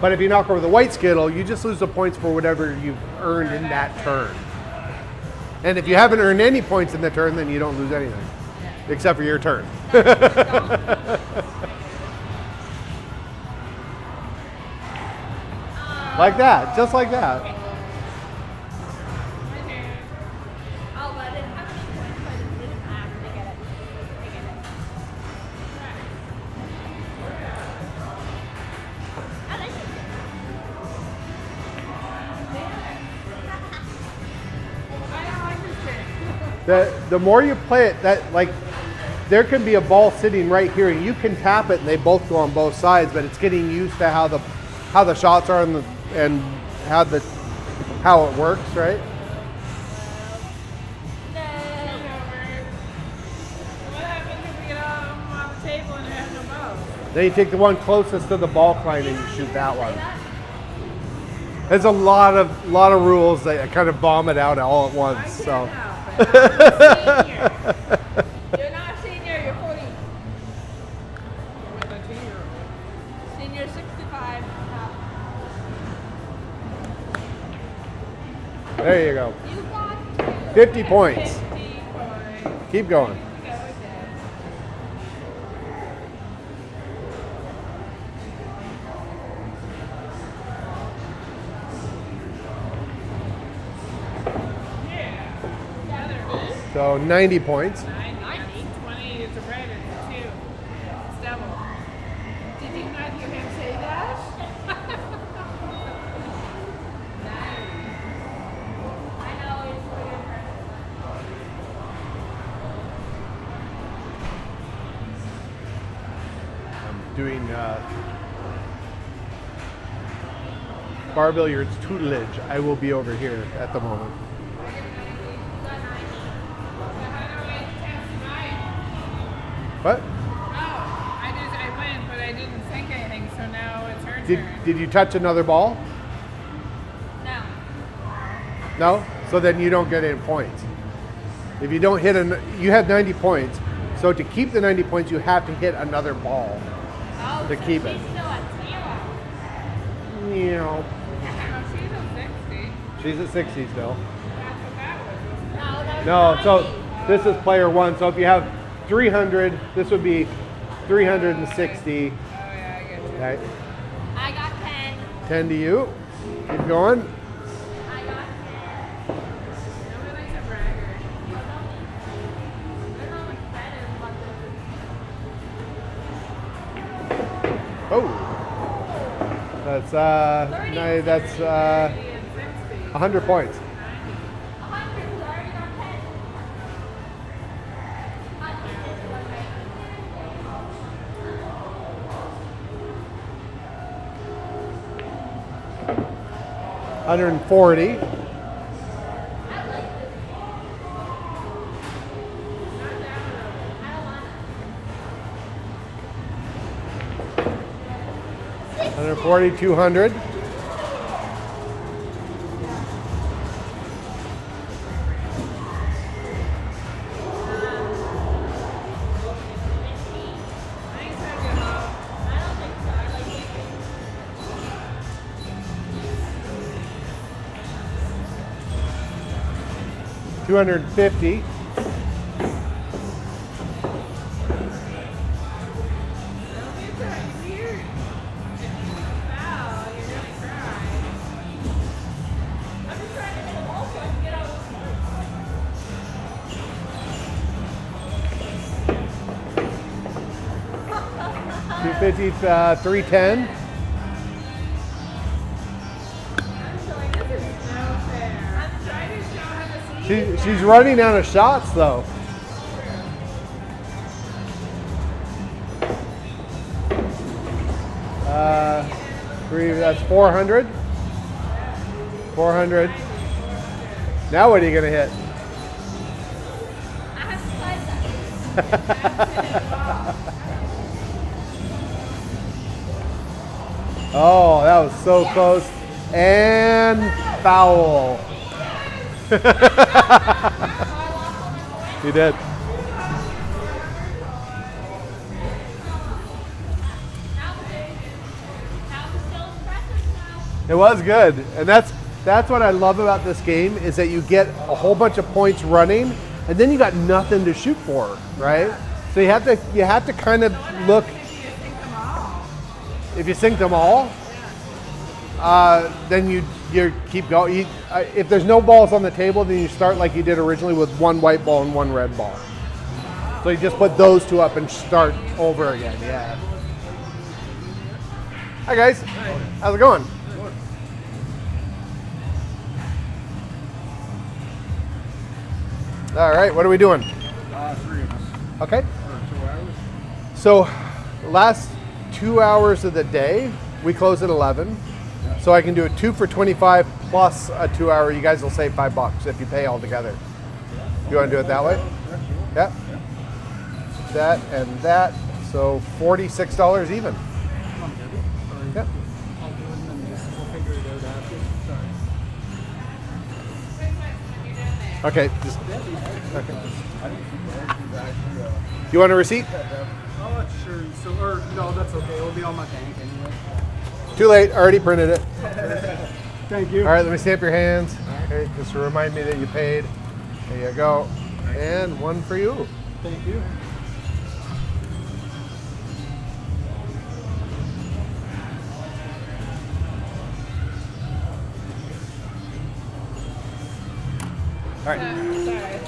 But if you knock over the white skittle, you just lose the points for whatever you've earned in that turn. And if you haven't earned any points in the turn, then you don't lose anything. Except for your turn. Like that, just like that. Oh, but I didn't have any points, so I didn't have to get it. I like The more you play it, that like there can be a ball sitting right here, and you can tap it, and they both go on both sides. But it's getting used to how the shots are and how it works, right? What happens if we get all of them on the table and have no balls? Then you take the one closest to the ball client and you shoot that one. There's a lot of rules that kind of bomb it out all at once. So. You're not a senior, you're 40. Senior 65. There you go. You got 50 points. 50 points. Keep going. Go with that. So 90 points. 90. 20 is a red and 2. It's double. Did you not hear him say that? I know it's weird. I'm doing bar billiards tutelage. I will be over here at the moment. What? Oh, I went, but I didn't think anything, so now it's her turn. Did you touch another ball? No. No? So then you don't get any points. If you don't hit you had 90 points. So to keep the 90 points, you have to hit another ball Oh, to so keep she's it. still at 0. You know, Oh, she's a 60. she's at 60 still. That's what that was. No, that's No, 90. so this is player one. So if you have 300, this would be 360. Oh, yeah, I get you. Right? I got 10. 10 to you. Keep going. I got 10. Nobody likes a bragger. They're not much better, but Oh. That's 100 points. 100, I already got 10. $140. $140, 200. 250. $250, 310. She's running out of shots though. That's 400. 400. Now what are you gonna hit? I have to slide that. Oh, that was so close. And foul. You did. It was good, and that's what I love about this game is that you get a whole bunch of points running, and then you got nothing to shoot for, right? So you have to kind of look. If you sink them all, then you keep going. If there's no balls on the table, then you start like you did originally with one white ball and one red ball. So you just put those two up and start over again. Yeah. Hi guys. How's it going? All right, what are we doing? 3 of us. Okay. 2 hours. So, last 2 hours of the day, we close at 11. So I can do a 2 for 25 plus a 2 hour. You guys will save $5 if you pay all together. You want to do it that way? Yeah. That and that. So $46 even. Yeah. Okay. Okay. You want a receipt? Oh, sure. So, or no, that's okay. It'll be on my bank anyway. Too late. Already printed it. Thank you. All right. Let me stamp your hands. Okay, just to remind me that you paid. There you go. And one for you. Thank you. All right. Sorry.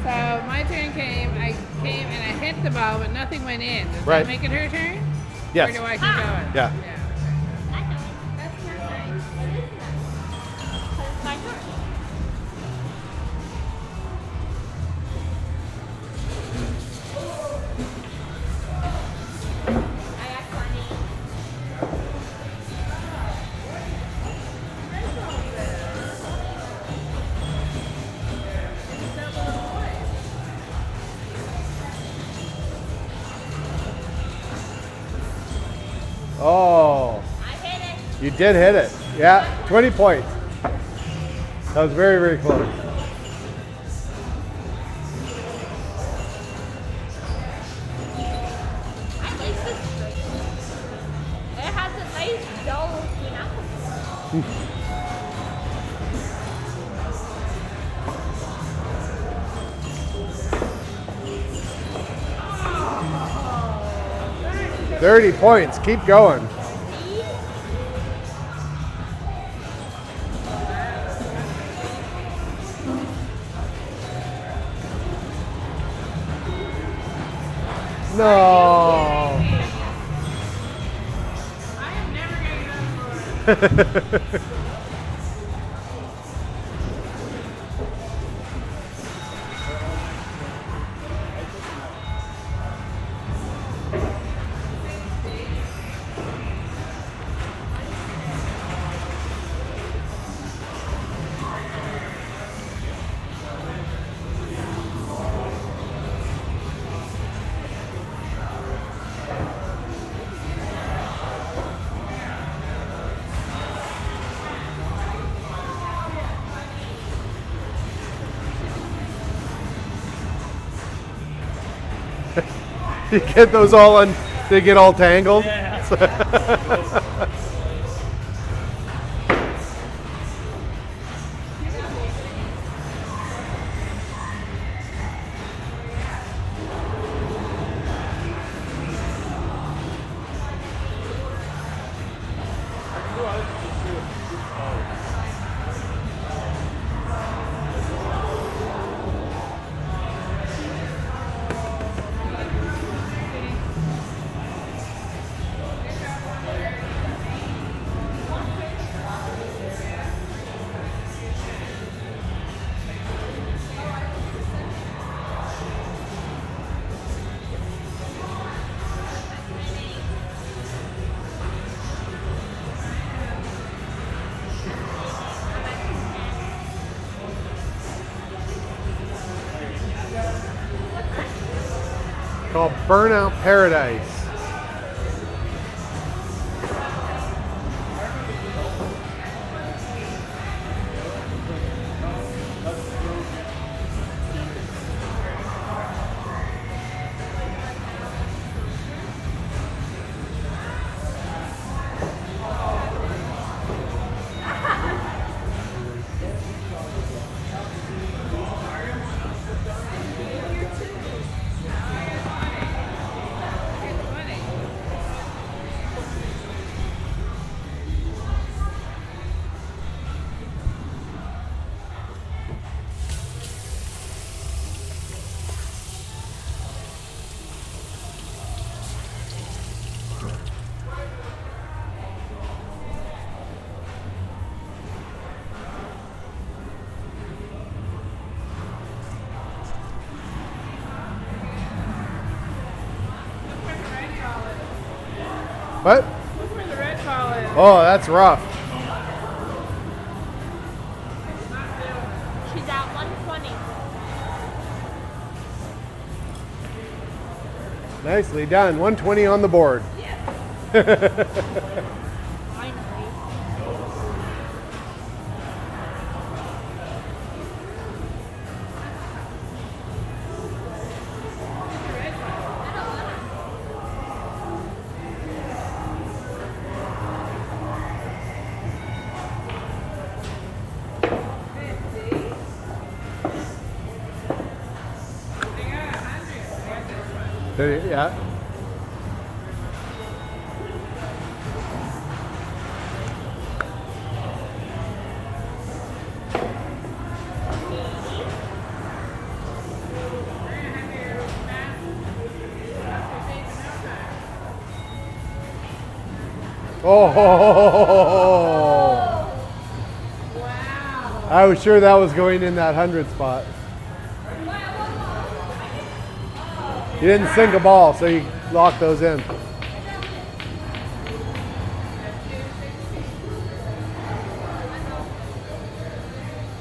So my turn came. I came and I hit the ball, but nothing went in. Does Right. that make it her turn? Yes. Or do I keep going? Yeah. That's not nice. It is nice. 'Cause it's my turn. I got 20. Oh, I hit it. you did hit it. Yeah, 20 points. That was very, very close. I like this string. It has a nice dull, you know. Oh, 30 points. Keep going. No. I am never going to get on board. You get those all on, they get all tangled. called Burnout Paradise. What? Look where the red ball is. Oh, that's rough. She's at 120. Nicely done. 120 on the board. Finally. Yeah. Oh, Wow. I was sure that was going in that 100 spot. You didn't sink a ball, so you locked those in.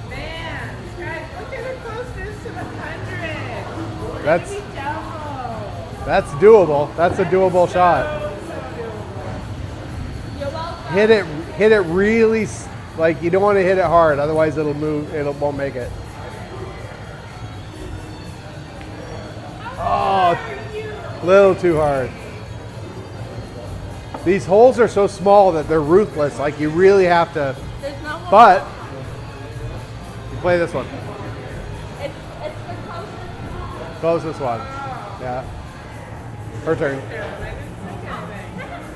Man, guys, look at how close this to the 100. That's Maybe double. that's doable. That's a doable shot. So doable. You're welcome. Hit it really like you don't want to hit it hard, otherwise it'll move. It won't make it. Oh, a little too hard. These holes are so small that they're ruthless. Like you really have to. There's no more. But you play this one. It's the closest. Closest one. Yeah. Her turn. I didn't think anything.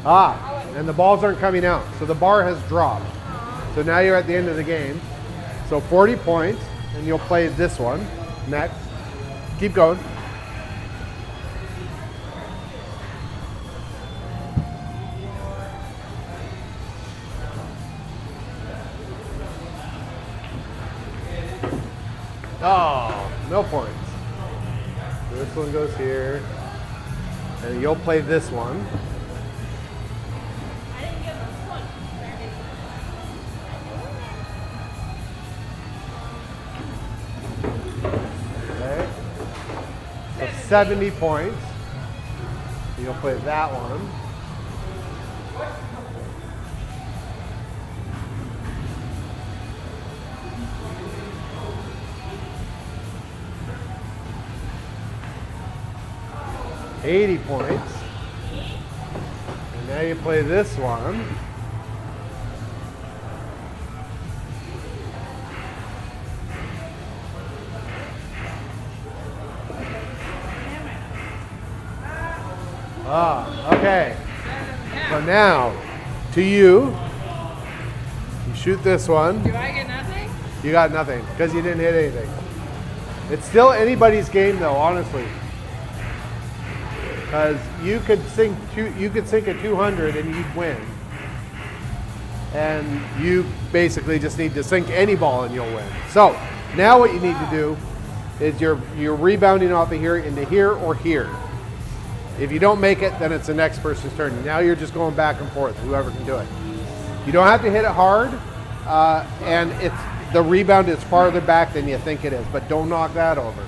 Ah, and the balls aren't coming out. So the bar has dropped. So now you're at the end of the game. So 40 points, and you'll play this one next. Keep going. Oh, no points. So this one goes here. And you'll play this one. I didn't get this one. Okay. So 70 points. You'll play that one. $80 points. And now you play this one. Ah, okay. So now, to you, you shoot this one. Do I get nothing? You got nothing because you didn't hit anything. It's still anybody's game, though, honestly. Because you could sink a 200 and you'd win. And you basically just need to sink any ball and you'll win. So now what you need to do is you're rebounding off of here into here or here. If you don't make it, then it's the next person's turn. Now you're just going back and forth, whoever can do it. You don't have to hit it hard, and the rebound is farther back than you think it is, but don't knock that over.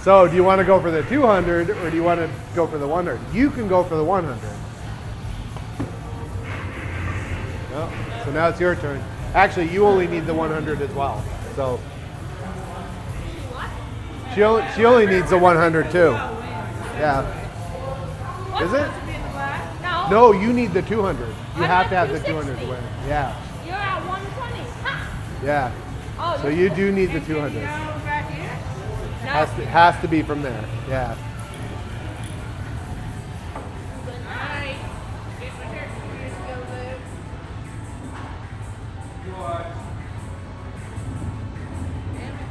So do you want to go for the 200 or do you want to go for the 100? You can go for the 100. No. So now it's your turn. Actually, you only need the 100 as well. So she only needs the 100 too. Yeah. Is it? No. No, you need the 200. You I'm have at to have the 200 to 260. win. Yeah. You're at 120. Ha! Yeah. Oh, So you do need the 200. Go back here. no. Has to be from there. Yeah. Alright. Get my hair. Here's go, Luke.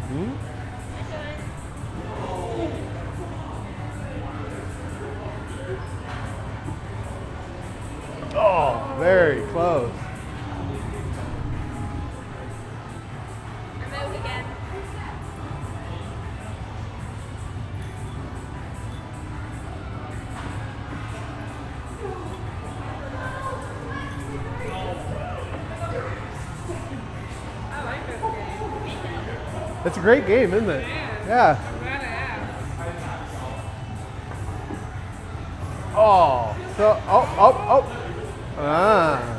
Hmm? Oh, very close. I moved again. I like this game. It's a great game, isn't it? Yeah. I'm glad I asked. Oh, so, oh. Ah.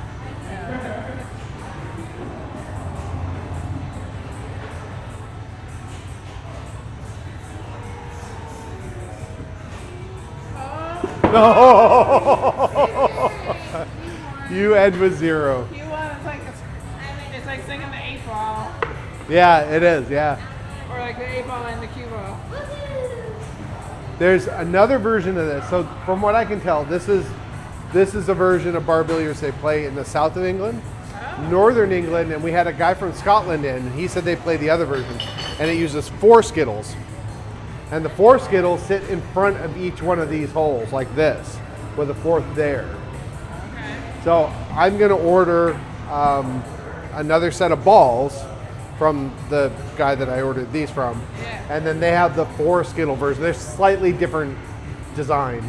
No. You end with 0. You won. It's like singing the 8 ball. Yeah, it is. Yeah. Or like the 8 ball and the cue ball. There's another version of this. So from what I can tell, this is a version of bar billiards they play in the south of England, northern England, and we had a guy from Scotland in, and he said they play the other version, and it uses 4 skittles, and the 4 skittles sit in front of each one of these holes like this, with a 4th there. Okay. So I'm going to order another set of balls from the guy that I ordered these from. Yeah. And then they have the 4 skittle version. They're slightly different design,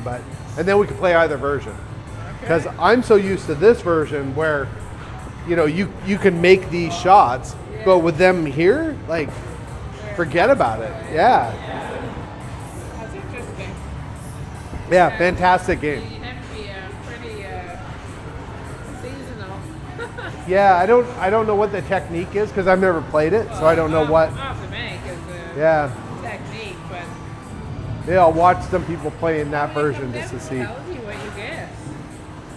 and then we can play either version. Because I'm so used to this version where, you can make these shots, but with them here, like, forget about it. Yeah. That's interesting. Yeah, fantastic game. You have to be pretty seasonal. Yeah, I don't know what the technique is because I've never played it, so I don't know what. Off the make is the Yeah. technique, but Yeah, I'll watch some people playing that version just to see. Tells you what you guess.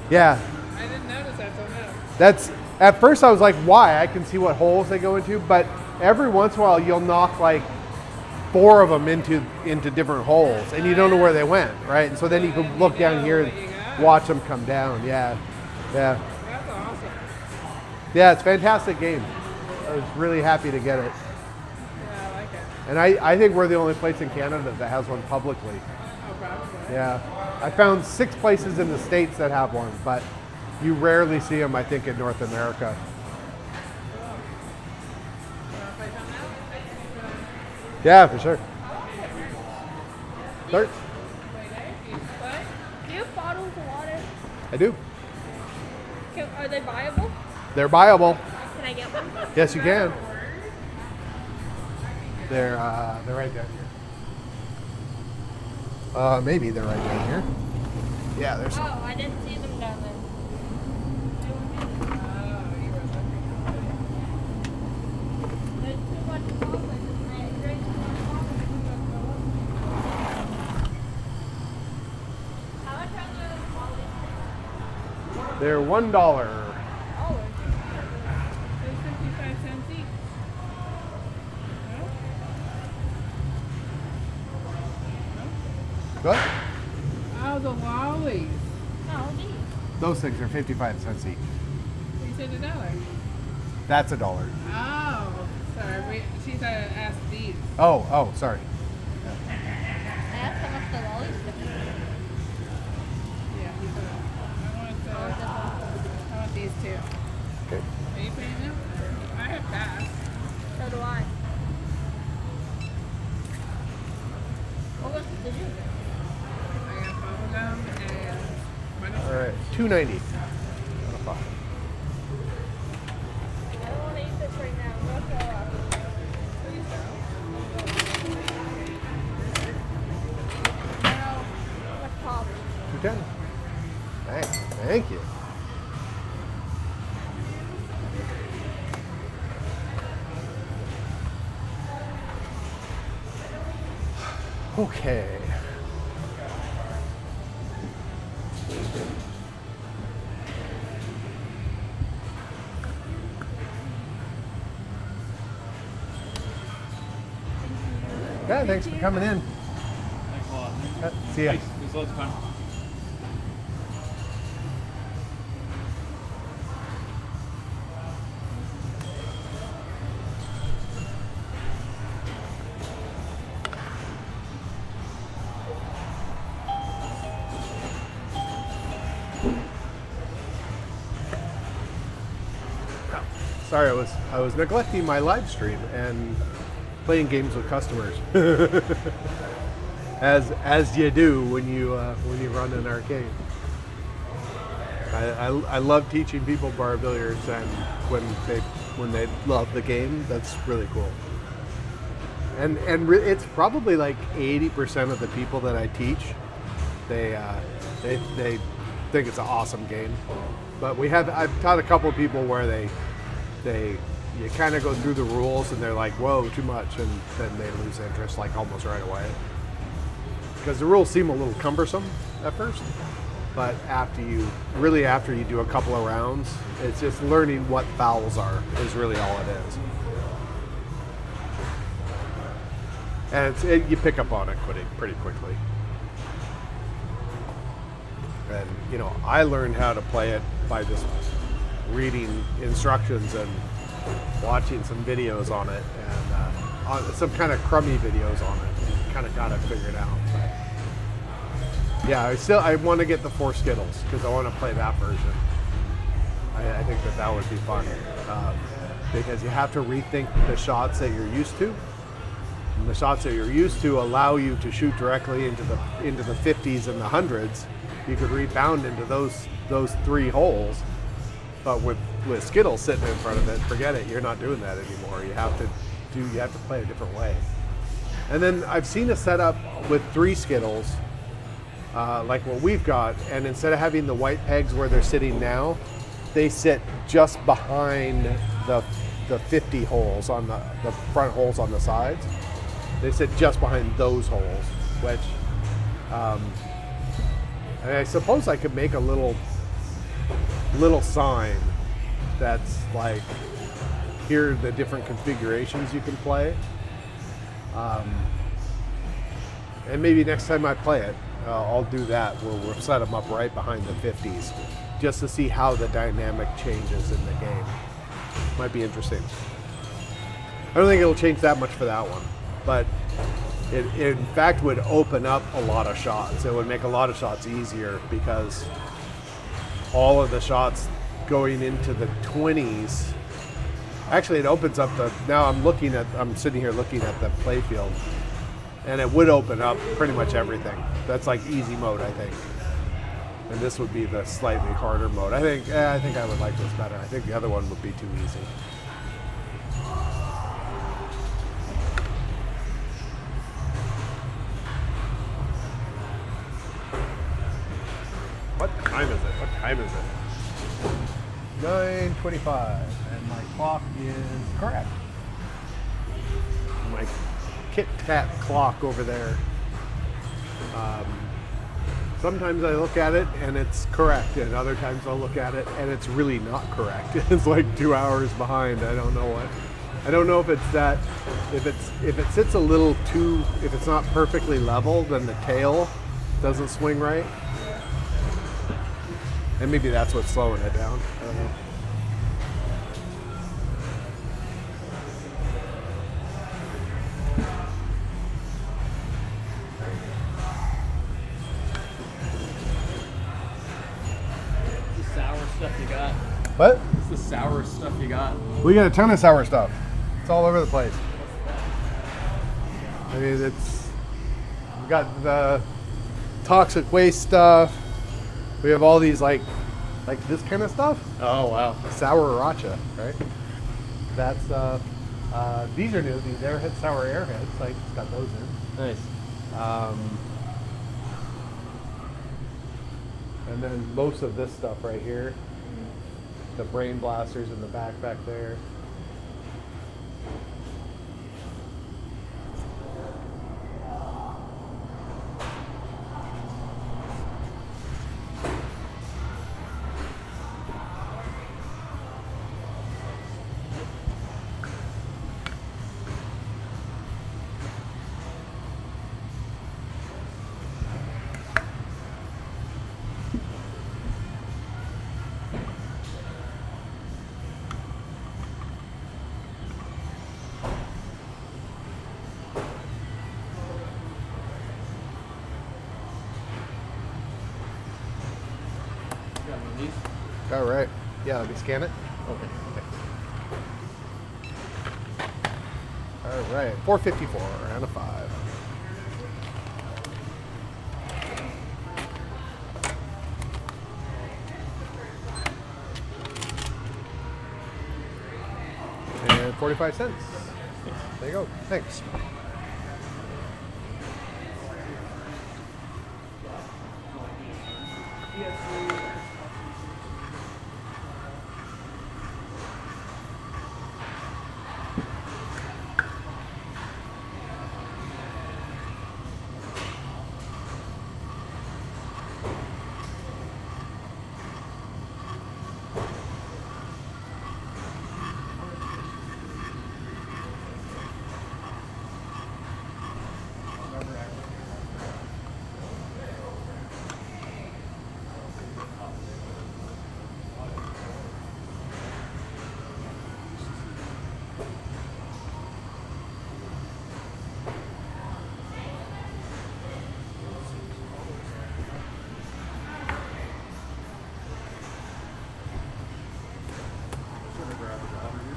Yeah, I didn't notice that till now. that's at first I was like, why? I can see what holes they go into, but every once in a while you'll knock like 4 of them into different holes, and you don't know where they went, right? And so then you can look down here and watch them come down. Yeah, yeah, That's awesome. yeah. It's a fantastic game. I was really happy to get it, Yeah, I like it. and I think we're the only place in Canada that has one publicly. Oh, probably. Yeah, I found 6 places in the States that have one, but you rarely see them, I think, in North America. Yeah, for sure. Start. Do you have bottles of water? I do. Are they viable? They're viable. Can I get one? Yes, you can. They're right down here. Maybe they're right down here. Yeah, there's. Oh, I didn't see them down there. There's too much salt in my drink. How much are the quality? They're $1. Oh, It's 55 cents each. What? Oh, the lollies. no, these. Those things are 55 cents each. You said $1. That's $1. Oh, sorry. She said ask these. Oh, sorry. I asked how much the lollies could Yeah, he said I want these two. Okay. Are you paying them? I have passed. So do I. $2.90. I don't want to eat this right now. I'm going to throw up. Let's pop. $2.10. Thanks. Thank you. Okay. Yeah, thanks for coming in. Thanks a lot. See ya. Thanks. It was loads of fun. Sorry, I was neglecting my live stream and playing games with customers, as you do when you run an arcade. I love teaching people bar billiards, and when they love the game, that's really cool. And it's probably like 80% of the people that I teach, they think it's an awesome game. But I've taught a couple of people where you kind of go through the rules and they're like, whoa, too much, and then they lose interest like almost right away. Because the rules seem a little cumbersome at first, but after you do a couple of rounds, it's just learning what fouls are is really all it is. And you pick up on it pretty quickly. And I learned how to play it by just reading instructions and watching some videos on it, and on some kind of crummy videos on it, and kind of got it figured out. But yeah, I want to get the 4 Skittles because I want to play that version. I think that would be fun, because you have to rethink the shots that you're used to. And the shots that you're used to allow you to shoot directly into the 50s and the 100s. You could rebound into those 3 holes. But with Skittles sitting in front of it, forget it. You're not doing that anymore. You have to play a different way. And then I've seen a setup with 3 Skittles, like what we've got, and instead of having the white pegs where they're sitting now, they sit just behind the 50 holes on the front holes on the sides. They sit just behind those holes, which and I suppose I could make a little sign that's like, here are the different configurations you can play, and maybe next time I play it, I'll do that where we'll set them up right behind the 50s just to see how the dynamic changes in the game. Might be interesting. I don't think it'll change that much for that one, but it in fact would open up a lot of shots. It would make a lot of shots easier because all of the shots going into the 20s, actually it opens up now I'm sitting here looking at the playfield, and it would open up pretty much everything. That's like easy mode, I think. And this would be the slightly harder mode. I think I would like this better. I think the other one would be too easy. What time is it? 9:25, and my clock is correct. My Kit Kat clock over there. Sometimes I look at it and it's correct, and other times I'll look at it and it's really not correct. It's like 2 hours behind. I don't know if it's that. If it sits a little too, if it's not perfectly level, then the tail doesn't swing right. And maybe that's what's slowing it down. I don't know. What's the sour stuff you got? What? What's the sour stuff you got? We got a ton of sour stuff. It's all over the place. I mean, we got the toxic waste stuff. We have all these like like this kind of stuff. Oh wow. Sour sriracha, right? That's these are new. These airhead sour airheads. Like it's got those in. Nice. And then most of this stuff right here, the brain blasters in the back there. All right. Yeah, let me scan it. Okay. All right. 454 and a 5. And 45 cents. There you go. Thanks.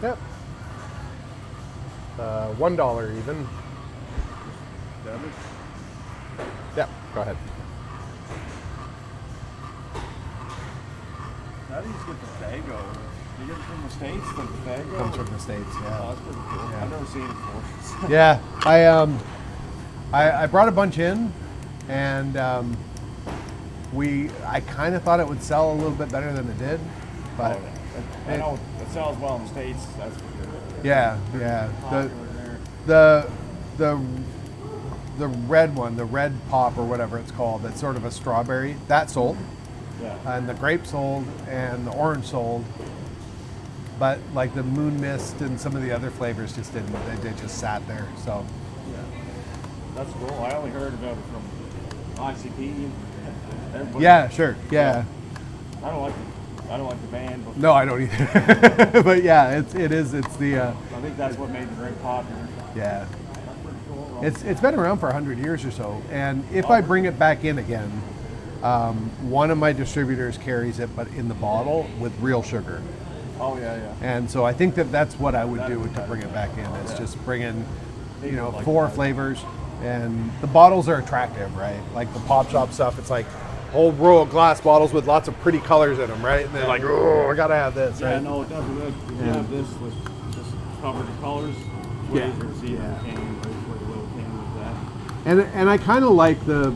Yep. $1 even. Debit? Yep. Go ahead. How do you get the Fago? Do you get it from the States, like the Fago? Comes from the States. Oh, Yeah. that's pretty cool. Yeah. I've never seen it before. Yeah. I brought a bunch in, and I kind of thought it would sell a little bit better than it did, but I know it sells well in the States, that's for sure. yeah. Popular there. The red one, the red pop or whatever it's called, that's sort of a strawberry, that sold. Yeah. And the grape sold and the orange sold, but like the moon mist and some of the other flavors just didn't. They just sat there. So That's cool. I only heard about it from ICP. Everybody. yeah, sure, yeah. I don't like the band, but No, I don't either. But yeah, it's the I think that's what made the drink popular. yeah. It's been around for 100 years or so, and if I bring it back in again, one of my distributors carries it, but in the bottle with real sugar. Oh yeah. And so I think that's what I would do to bring it back in. It's just bring in, 4 flavors, and the bottles are attractive, right? Like the Pop Shop stuff, it's like a whole row of glass bottles with lots of pretty colors in them, right? And they're like, oh, I gotta have this, Yeah, right? no, it doesn't look. If you have this with just covered in colors, it's way easier to see in the can, like a little can like that. And I kind of like the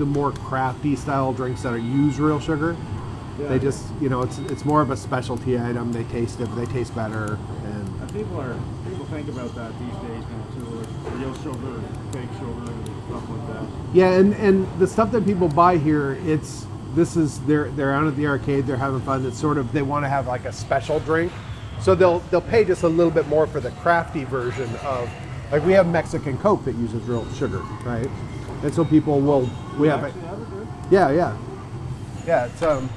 more crafty style drinks that use real sugar. Yeah. They just, it's more of a specialty item. They taste better, and And people think about that these days now too, like real sugar, fake sugar, and stuff like that. yeah, and the stuff that people buy here, they're out at the arcade, they're having fun. It's sort of, they want to have like a special drink, so they'll pay just a little bit more for the crafty version of, like we have Mexican Coke that uses real sugar, right? And so people we have it. Actually, have it good. Yeah. It's so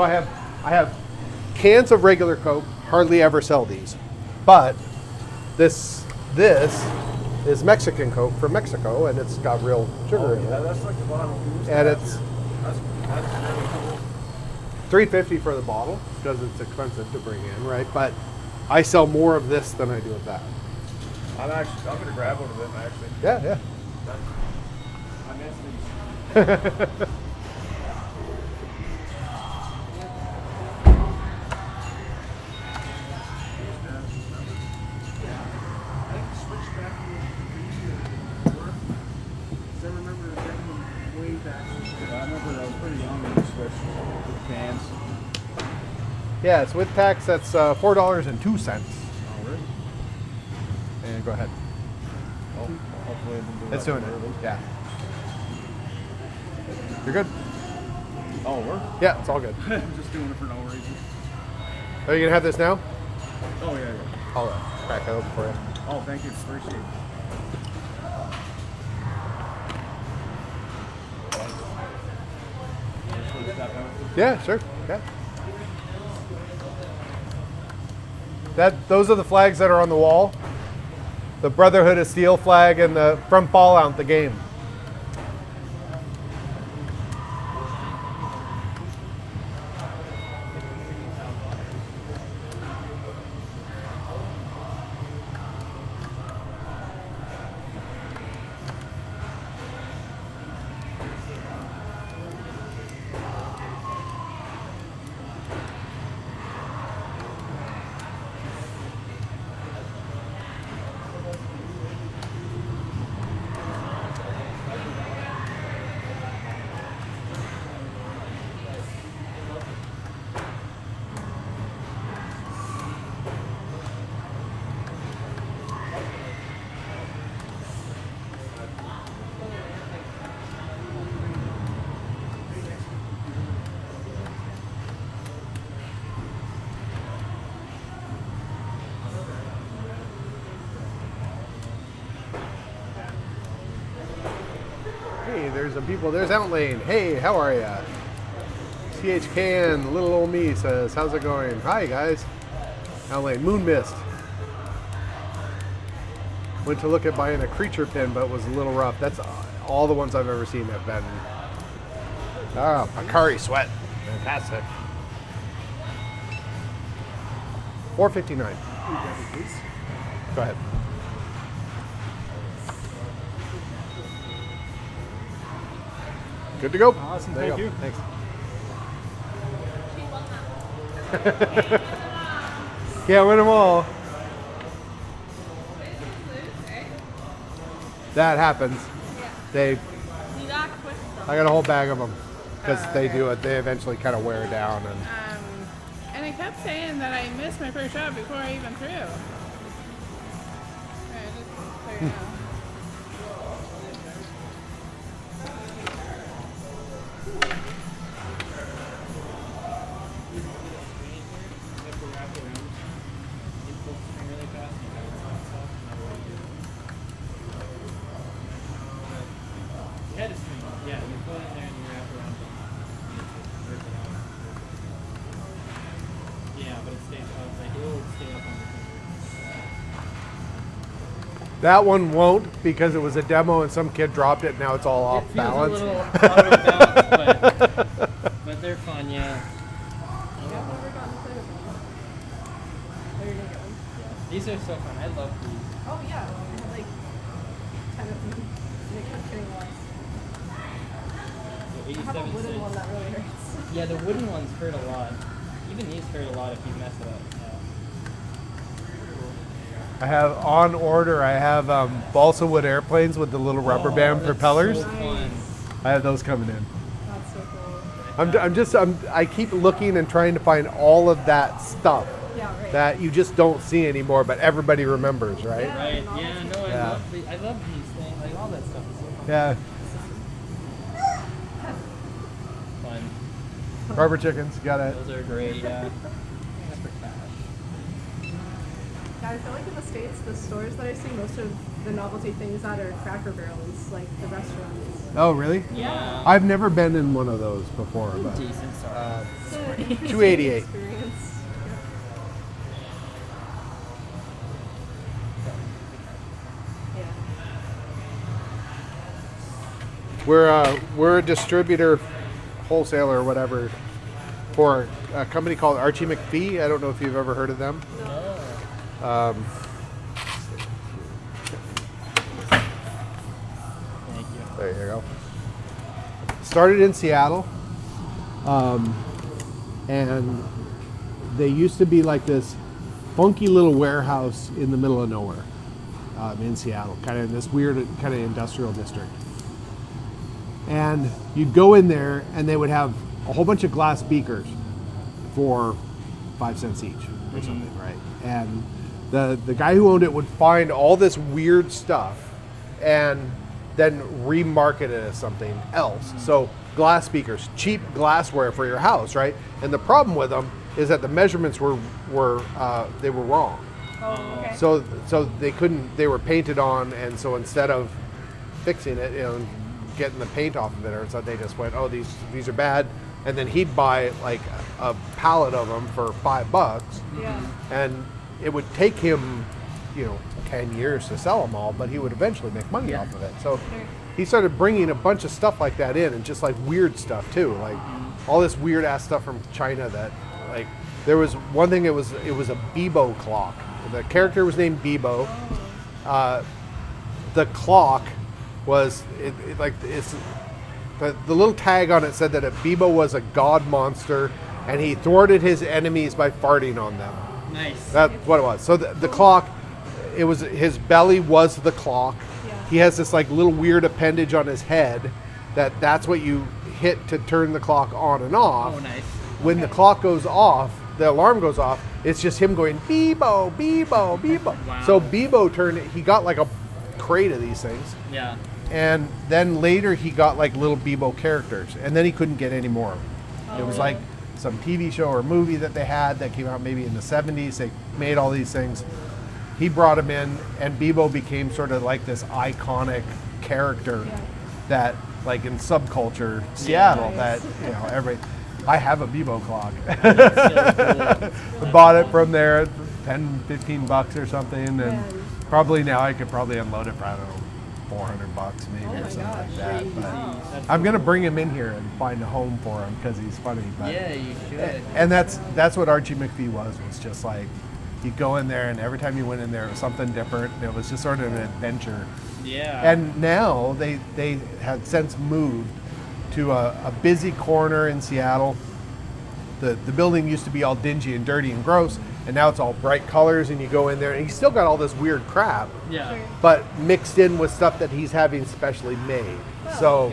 I have cans of regular Coke. Hardly ever sell these, but this is Mexican Coke from Mexico, and it's got real sugar in Yeah, it. that's like the bottle. And it's That's really cool. $3.50 for the bottle because it's expensive to bring in, right? But I sell more of this than I do of that. I'm gonna grab one of them actually. Yeah. I missed these. Yes, with tax, that's $4.02. All right. And go ahead. Oh, hopefully I didn't do It's that doing too it. early. Yeah. You're good. Oh, we're Yeah, it's all good. I'm just doing it for no reason. Are you gonna have this now? Oh yeah, yeah. I'll crack it open for you. Oh, thank you. Appreciate it. Yeah, sure. Yeah. Those are the flags that are on the wall. The Brotherhood of Steel flag and the from Fallout the game. Hey, there's some people. There's Outlane. Hey, how are ya? THKN, little old me says, how's it going? Hi, guys. Outlane, Moon Mist. Went to look at buying a creature pin, but it was a little rough. That's all the ones I've ever seen have been. Ah, Akari Sweat. Fantastic. $4.59. Go ahead. Good to go. Awesome, There thank you. Thanks. Can't win them all. That happens. They, You got quick stuff. I got a whole bag of them because they do it. They eventually kind of wear down and. And I kept saying that I missed my first shot before I even threw. Yeah, just so you know. Head is swing. Yeah, you put it in there and you wrap around it. Yeah, but it stays up. Like it will stay up on the finger. That one won't because it was a demo and some kid dropped it. Now it's all off It feels balance. a little out of balance, but they're fun, yeah. These are so fun. I love these. Oh yeah, I had like 10 of them. They kept getting lost. So I have a 87 wooden cents. one that really hurts. Yeah, the wooden ones hurt a lot. Even these hurt a lot if you mess it up. I have on order. I have balsa wood airplanes with the little rubber band that's propellers. So fun. I have those coming in. That's so cool. I keep looking and trying to find all of that stuff Yeah, right. that you just don't see anymore, but everybody remembers, right? Right? Yeah. No, Yeah. I love these things. Like all that stuff is so fun. Yeah. Fun. Rubber chickens, got it. Those are great. Yeah. Yeah, I feel like in the States, the stores that I see most of the novelty things at are Cracker Barrels, like the restaurants. Oh, really? Yeah. I've never been in one of those before, but Decent. Sorry. It's an interesting 288. experience. Yeah. we're a distributor, wholesaler, or whatever, for a company called Archie McPhee. I don't know if you've ever heard of them. Thank you. There you go. Started in Seattle, and they used to be like this funky little warehouse in the middle of nowhere in Seattle, kind of in this weird kind of industrial district. And you'd go in there, and they would have a whole bunch of glass beakers for 5 cents each or something, right? And the guy who owned it would find all this weird stuff and then remarket it as something else. So glass speakers, cheap glassware for your house, right? And the problem with them is that the measurements were they were wrong. Oh, okay. So they couldn't. They were painted on, and so instead of fixing it, getting the paint off of it, or so they just went, oh, these are bad, and then he'd buy like a pallet of them for $5, Yeah. and it would take him, 10 years to sell them all, but he would eventually make money off of it. So he started bringing a bunch of stuff like that in, and just like weird stuff too, like all this weird ass stuff from China that, like, there was one thing. It was a Bebo clock. The character was named Bebo. The clock was the little tag on it said that Bebo was a god monster, and he thwarted his enemies by farting on them. Nice. That's what it was. So the clock, it was his belly was the clock. Yeah. He has this like little weird appendage on his head that's what you hit to turn the clock on and off. Oh, nice. When the clock goes off, the alarm goes off, it's just him going Bebo, Bebo, Bebo. Wow. So Bebo he got like a crate of these things. Yeah. And then later he got like little Bebo characters, and then he couldn't get any more. It was like some TV show or movie that they had that came out maybe in the 70s. They made all these things. He brought him in, and Bebo became sort of like this iconic character that, like in subculture Seattle, that everybody. I have a Bebo clock. Bought it from there, $10-15 or something, and probably now I could probably unload it for, I don't know, $400 maybe or something like that. But I'm gonna bring him in here and find a home for him because he's funny. But, Yeah, you should. and that's what Archie McPhee was just like, you go in there and every time you went in there it was something different. It was just sort of an adventure. Yeah. And now they have since moved to a busy corner in Seattle. The building used to be all dingy and dirty and gross, and now it's all bright colors, and you go in there and he's still got all this weird crap, Yeah. but mixed in with stuff that he's having specially made. So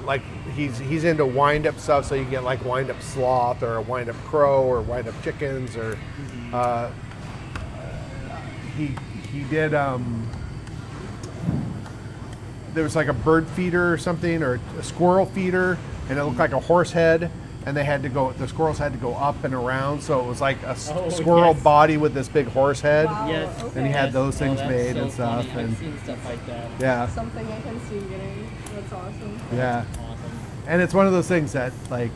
like he's into wind-up stuff, so you get like wind-up sloth or a wind-up crow or wind-up chickens, or he did there was like a bird feeder or something, or a squirrel feeder, and it looked like a horse head, and the squirrels had to go up and around, so it was like a squirrel body with this big horse head. Wow. Yes. Okay. And he had those things that's made so and stuff. funny. And I've seen stuff like that. yeah, Something I can see getting. That's awesome. yeah. Awesome. And it's one of those things that like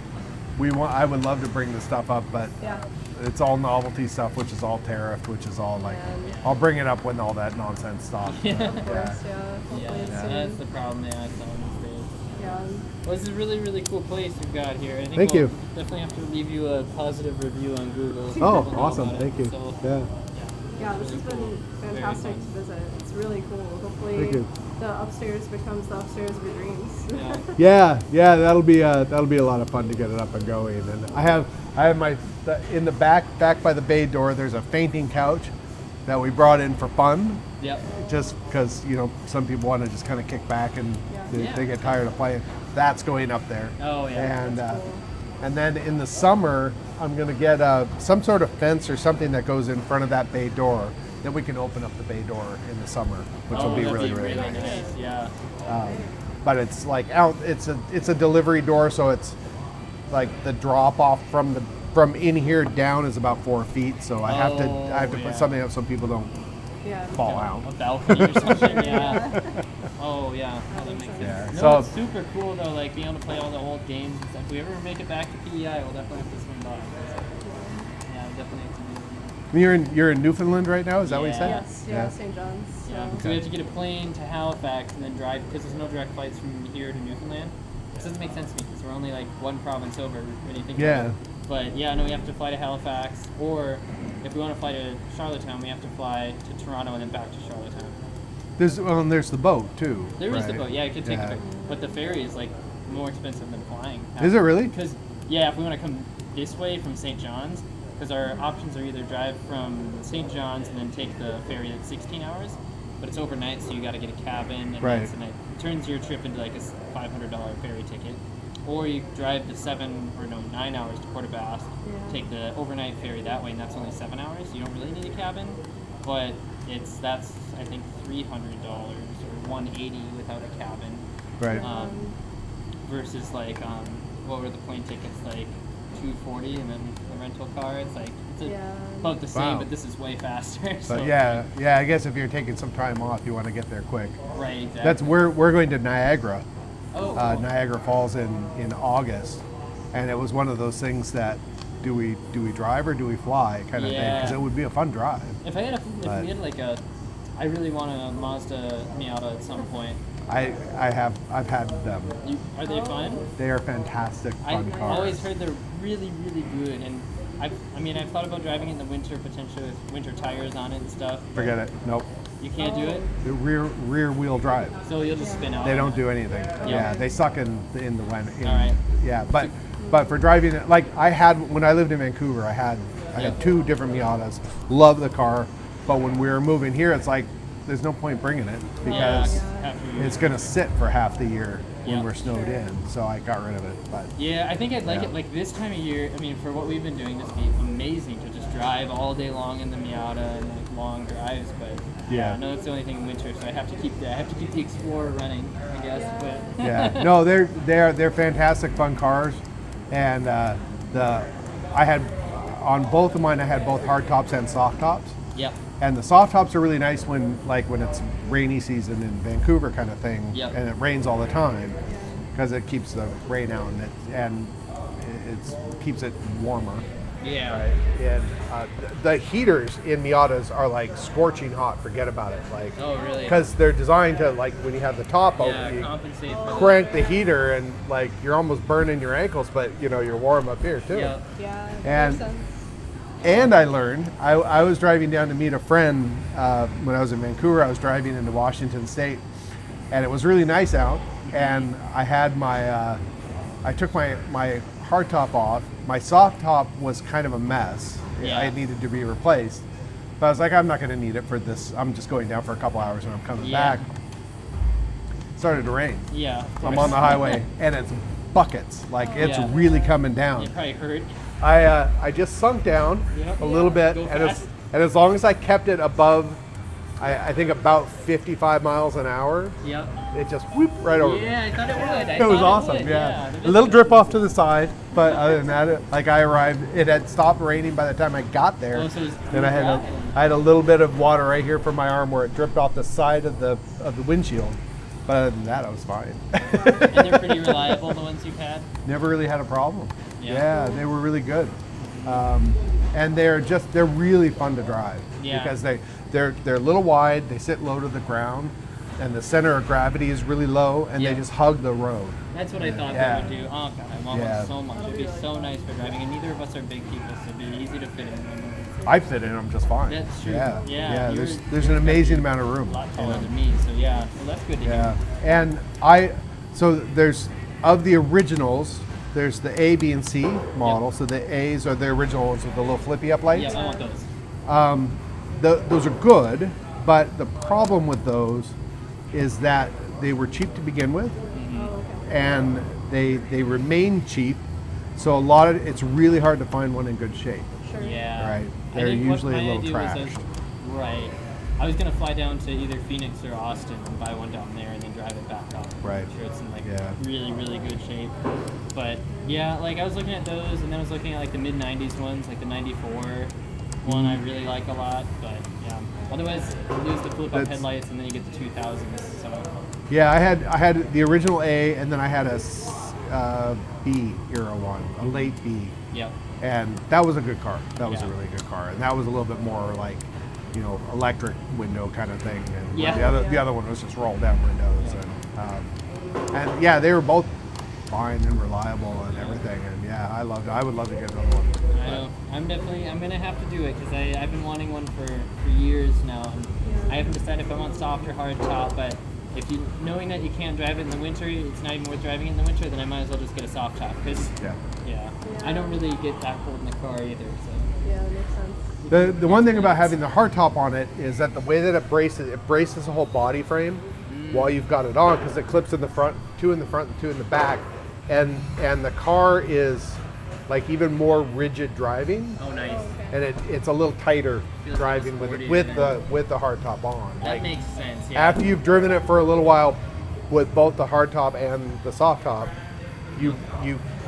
I would love to bring this stuff up, but Yeah. it's all novelty stuff, which is all tariffed, which is all like, Yeah. I'll bring it up when all that nonsense stops. Yeah. Of course, yeah. Hopefully Yeah, it's soon. that's the problem. Yeah, it's all these days. Yeah. Well, this is a really, really cool place you've got here. I think Thank we'll you. definitely have to leave you a positive review on Google. so Oh, people know awesome. about it. Thank you. So, Yeah. Yeah, this has been fantastic fun. to visit. It's really cool. Hopefully Thank you. the upstairs becomes the upstairs of your dreams. Yeah. That'll be a lot of fun to get it up and going. And I have in the back by the bay door. There's a fainting couch that we brought in for fun, Yep. just because some people want to just kind of kick back and Yeah. they get tired of playing. That's going up there. Oh, yeah. And That's cool. and then in the summer, I'm gonna get some sort of fence or something that goes in front of that bay door. Then we can open up the bay door in the summer, which will be that'd really, really nice. Yeah. But it's like out. It's a delivery door, so it's like the drop off from in here down is about 4 feet. So I have to Oh, put yeah. something up so people don't Yeah. fall out. A balcony or something. Yeah. Oh yeah. Oh, that makes sense. Yeah, No, so- it's super cool though. Like being able to play all the old games and stuff. If we ever make it back to PEI, we'll definitely have to swing by. Yeah, we definitely have to do. You're in Newfoundland right now. Is that what you said? Yes, yeah, St. John's. So. Yeah, so we have to get a plane to Halifax and then drive, because there's no direct flights from here to Newfoundland. This doesn't make sense to me because we're only like one province over when you think Yeah. about it. But yeah, no, we have to fly to Halifax, or if we want to fly to Charlottetown, we have to fly to Toronto and then back to Charlottetown. There's the boat too. There is the right? boat, yeah, you could take Yeah. it, but the ferry is like more expensive than flying. Is it really? Because yeah, if we want to come this way from St. John's, because our options are either drive from St. John's and then take the ferry at 16 hours, but it's overnight, so you got to get a cabin, and Right. it turns your trip into like a $500 ferry ticket. or you drive the 9 hours to Port aux Basques, take the overnight ferry that way, and that's only 7 hours. You don't really need a cabin, but that's I think $300 or $180 without a cabin. Right. Versus like what were the plane tickets like? $240, and then the rental car, it's about the same, Wow. but this is way faster. So. But yeah, I guess if you're taking some time off, you want to get there quick. Right, exactly. That's we're going to Niagara. Oh, Niagara Falls in August, and it was one of those things that do we drive or do we fly kind of thing, because it would be a fun drive. If we had like I really want a Mazda Miata at some point. I've had them. Are they fun? They are fantastic fun I cars. always heard they're really, really good, and I've thought about driving it in the winter, potentially with winter tires on it and stuff. Forget it. Nope. You can't do it? The rear wheel drive. So you'll just spin out. They don't do anything. Yeah. Yeah, they suck in the wind. All right. Yeah, but for driving it, like I had when I lived in Vancouver, I had two different Miatas. Love the car, but when we were moving here, it's like there's no point bringing it because it's going to sit for half the year when we're snowed in. So I got rid of it. But yeah, I think I'd like it like this time of year. I mean, for what we've been doing, this would be amazing to just drive all day long in the Miata and like long drives. But I know that's the only thing in winter, so I have to keep the Explorer running, I guess. But yeah, no, they're fantastic fun cars, and I had on both of mine. I had both hard tops and soft tops. Yep. And the soft tops are really nice when it's rainy season in Vancouver kind of thing, and it rains all the time because it keeps the rain out and it keeps it warmer. Yeah. Right. And the heaters in Miatas are like scorching hot. Forget about it. Like. Oh, really? Because they're designed to like when you have the top open, you compensate for crank the heater and like you're almost burning your ankles, but you're warm up here too. Yeah. And. Makes sense. And I learned, I was driving down to meet a friend when I was in Vancouver. I was driving into Washington State, and it was really nice out. And I had I took my hardtop off. My soft top was kind of a mess. Yeah. It needed to be replaced. But I was like, I'm not going to need it for this. I'm just going down for a couple hours and I'm coming back. It started to rain. Yeah. I'm on the highway, and it's buckets. Like, it's really coming down. It probably hurt. I just sunk down a little bit, and as long as I kept it above, I think about 55 miles an hour, it just whooped right over. Yeah, I thought it would. It was awesome. Yeah, a little drip off to the side, but other than that, I arrived. It had stopped raining by the time I got there, and I had a little bit of water right here from my arm where it dripped off the side of the windshield. But other than that, I was fine. And they're pretty reliable, the ones you've had? Never really had a problem. Yeah, they were really good. And they're really fun to drive because they're a little wide, they sit low to the ground, and the center of gravity is really low, and they just hug the road. That's what I thought they would do. Oh god, I want one so much. It'd be so nice for driving, and neither of us are big people, so it'd be easy to fit in one. I fit in them just fine. That's true. Yeah. There's an amazing amount of room. A lot taller than me, so well, that's good to hear. And so there's of the originals. There's the A, B, and C model. So the A's are the original ones with the little flippy up lights. Yeah, I want those. Those are good, but the problem with those is that they were cheap to begin with, and they remain cheap. So it's really hard to find one in good shape. Sure. Yeah. Right. They're usually a little trash. Right. I was gonna fly down to either Phoenix or Austin and buy one down there and then drive it back up. Right. I'm sure it's in really, really good shape. But yeah, like I was looking at those, and then I was looking at like the mid '90s ones, like the '94 one. I really like a lot, but yeah. Otherwise, you lose the flip-up headlights, and then you get the 2000s. So. Yeah, I had the original A, and then I had a B era one, a late B. Yep. And that was a good car. That was a really good car, and that was a little bit more like, electric window kind of thing. And the other one was just roll down windows, and they were both fine and reliable and everything. And I loved it. I would love to get another one. I know. I'm gonna have to do it because I've been wanting one for years now, and I haven't decided if I want soft or hard top. But knowing that you can't drive it in the winter, it's not even worth driving it in the winter, then I might as well just get a soft top because I don't really get that cold in the car either. So Yeah, that makes sense. The one thing about having the hard top on it is that the way that it braces the whole body frame while you've got it on, because it clips in the front, two in the front and two in the back, and the car is like even more rigid driving, Oh, nice. and it's a little tighter Feels driving more with sporty, with doesn't the with the hardtop on. That Like, makes sense. Yeah. after you've driven it for a little while with both the hardtop and the soft top, you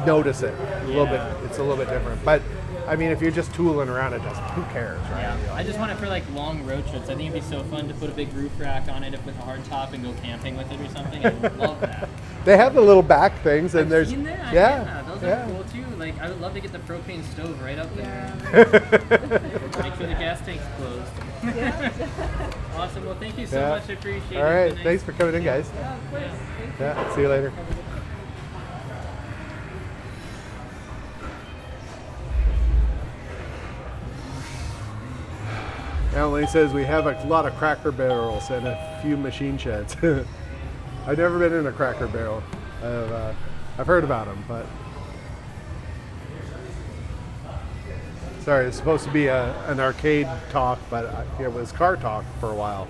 notice it a little bit. It's a little bit different. But I mean, if you're just tooling around, it doesn't. Who cares, right? Yeah, You know? I just want it for like long road trips. I think it'd be so fun to put a big roof rack on it with a hard top and go camping with it or something. I love that. They have the little back things, and I've there's seen that. yeah, Those yeah. are cool too. Like I would love to get the propane stove right up there. Yeah. Make sure the gas tank's closed. Awesome. Well, thank you so Yeah. much. I appreciate it. All right, It's been thanks for coming in, guys. Yeah, of course. Thank you. Yeah, see you later. Emily says we have a lot of Cracker Barrels and a few machine sheds. I've never been in a Cracker Barrel. I've heard about them, but sorry, it's supposed to be an arcade talk, but it was car talk for a while.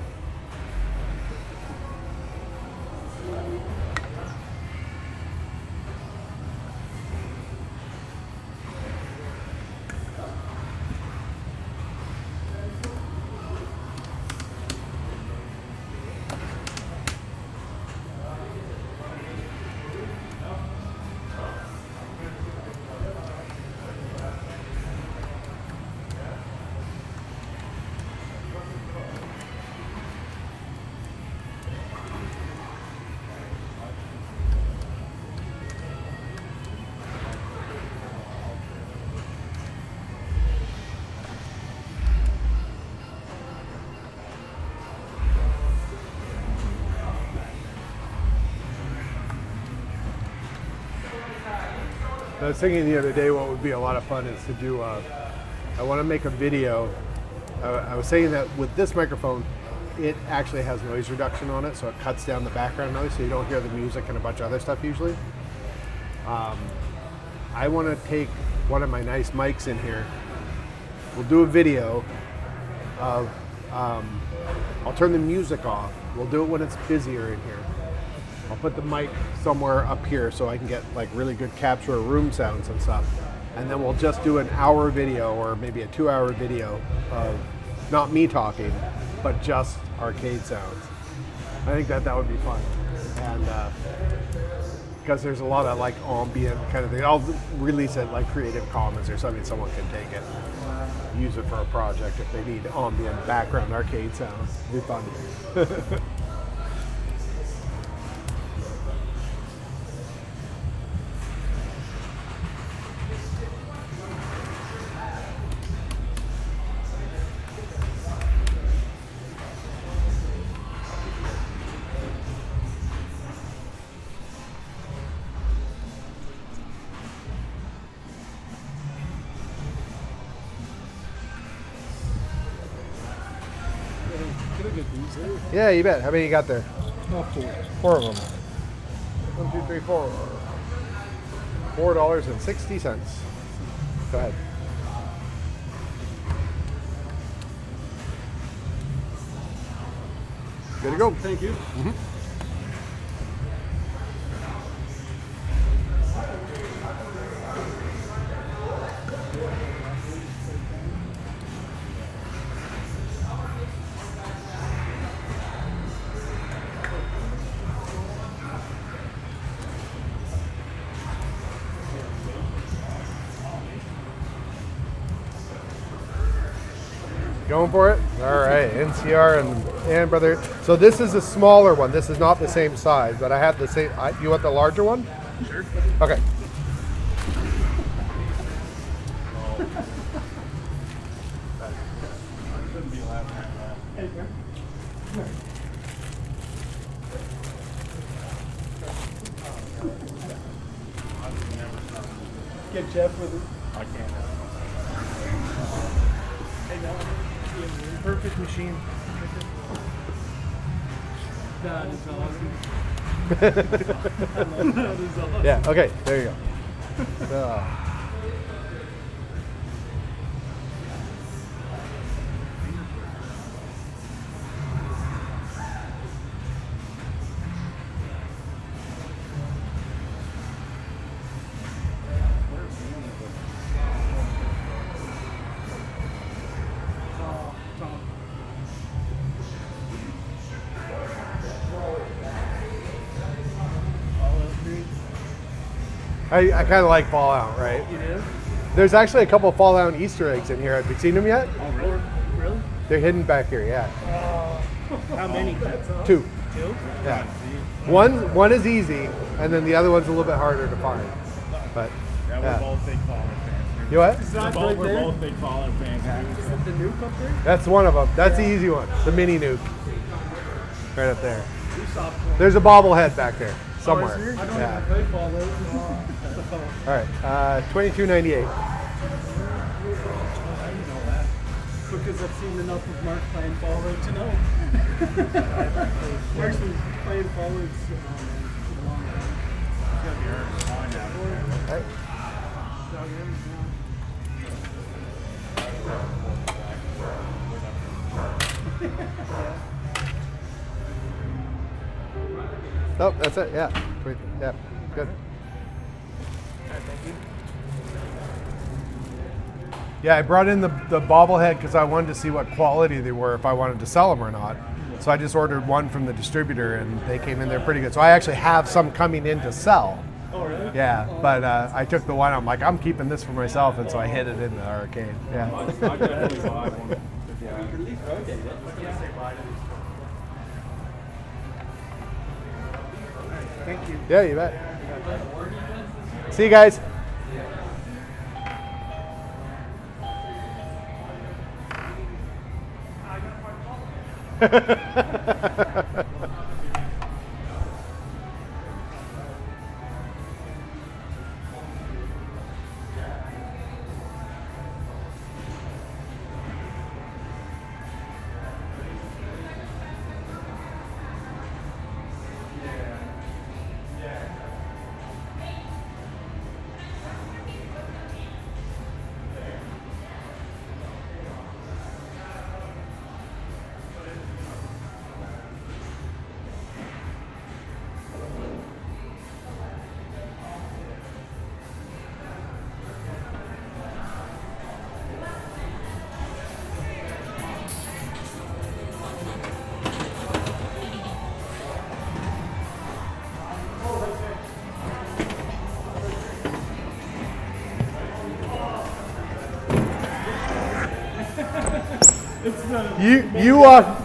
I was thinking the other day what would be a lot of fun is to do, I want to make a video. I was saying that with this microphone, it actually has noise reduction on it, so it cuts down the background noise so you don't hear the music and a bunch of other stuff usually. I want to take one of my nice mics in here. We'll do a video of, I'll turn the music off. We'll do it when it's busier in here. I'll put the mic somewhere up here so I can get like really good capture of room sounds and stuff. And then we'll just do an hour video or maybe a 2-hour video of not me talking, but just arcade sounds. I think that would be fun. And because there's a lot of like ambient kind of thing. I'll release it like Creative Commons or something. Someone can take it, use it for a project if they need ambient background arcade sounds. It'd be fun. Yeah, you bet. How many you got there? Four of them. 1, 2, 3, 4. $4.60. Go ahead. Good to go. Thank you. Going for it? All right, NCR and brother. So this is a smaller one. This is not the same size, but I have the same. You want the larger one? Sure. Okay. Get Jeff with it. I can't. Perfect machine. That is awesome. That is awesome. Yeah. Okay. There you go. I kind of like Fallout, right? You do? There's actually a couple of Fallout Easter eggs in here. Have you seen them yet? Oh, really? Really? They're hidden back here, yeah. How many? Two. Two? Yeah. One is easy, and then the other one's a little bit harder to find. But Yeah, we're both big Fallout fans. you what? We're both big Fallout fans. Is it the nuke up there? That's one of them. That's the easy one. The mini nuke. Right up there. There's a bobblehead back there somewhere. Yeah. Play Fallout. All right. $22.98. Because I've seen enough of Mark playing Fallout to know. Mark's been playing Fallout for a long time. All right. Oh, that's it. Yeah. Yeah. Good. Yeah, I brought in the bobblehead because I wanted to see what quality they were, if I wanted to sell them or not. So I just ordered one from the distributor, and they came in there pretty good. So I actually have some coming in to sell. Oh, really? Yeah, but I took the one. I'm like, I'm keeping this for myself, and so I hid it in the arcade. Yeah. Thank you. Yeah, you bet. See you guys.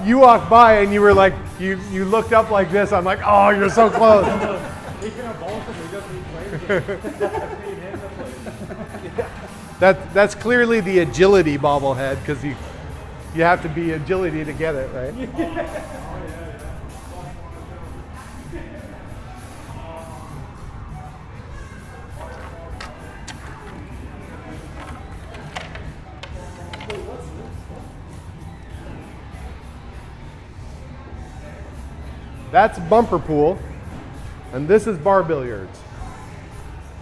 You walked by and you were like you looked up like this. I'm like, oh, you're so close. That's clearly the agility bobblehead because you have to be agility to get it right. That's bumper pool, and this is bar billiards.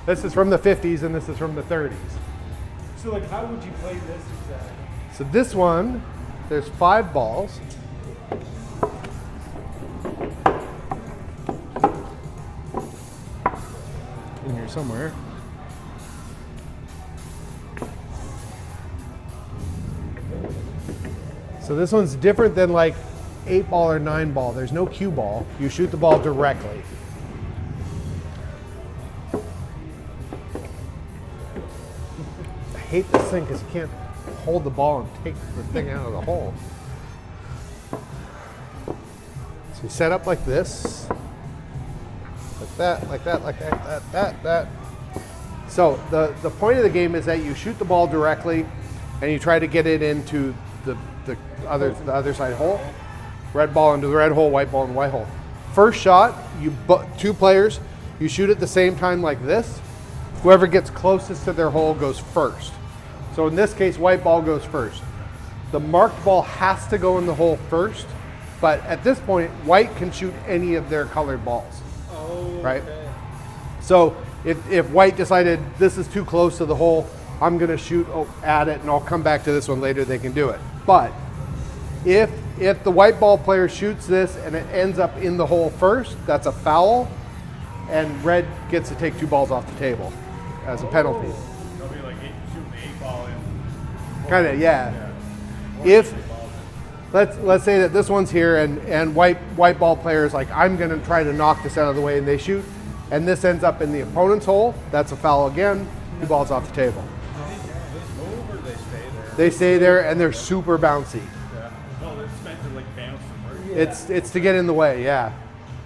This is from the 50s and this is from the 30s. So, like, how would you play this exactly? So this one, there's 5 balls. In here somewhere. So this one's different than like 8 ball or 9 ball. There's no cue ball. You shoot the ball directly. I hate this thing because you can't hold the ball and take the thing out of the hole. So you set up like this, like that, like that, like that, that. So the point of the game is that you shoot the ball directly and you try to get it into the other side hole. Red ball into the red hole, white ball in the white hole. First shot, 2 players, you shoot at the same time like this. Whoever gets closest to their hole goes first. So in this case, white ball goes first. The marked ball has to go in the hole first, but at this point, white can shoot any of their colored balls. Oh, right? Okay. So if white decided this is too close to the hole, I'm gonna shoot at it and I'll come back to this one later, they can do it. But if the white ball player shoots this and it ends up in the hole first, that's a foul, and red gets to take 2 balls off the table as a penalty. It'll be like shooting the 8 ball in. Kind of, yeah. If let's say that this one's here and white ball player is like, I'm gonna try to knock this out of the way, and they shoot and this ends up in the opponent's hole, that's a foul again. 2 balls off the table. Move or they stay there? They stay there and they're super bouncy. Yeah. Well, it's meant to like bounce from right. It's to get in the way, yeah.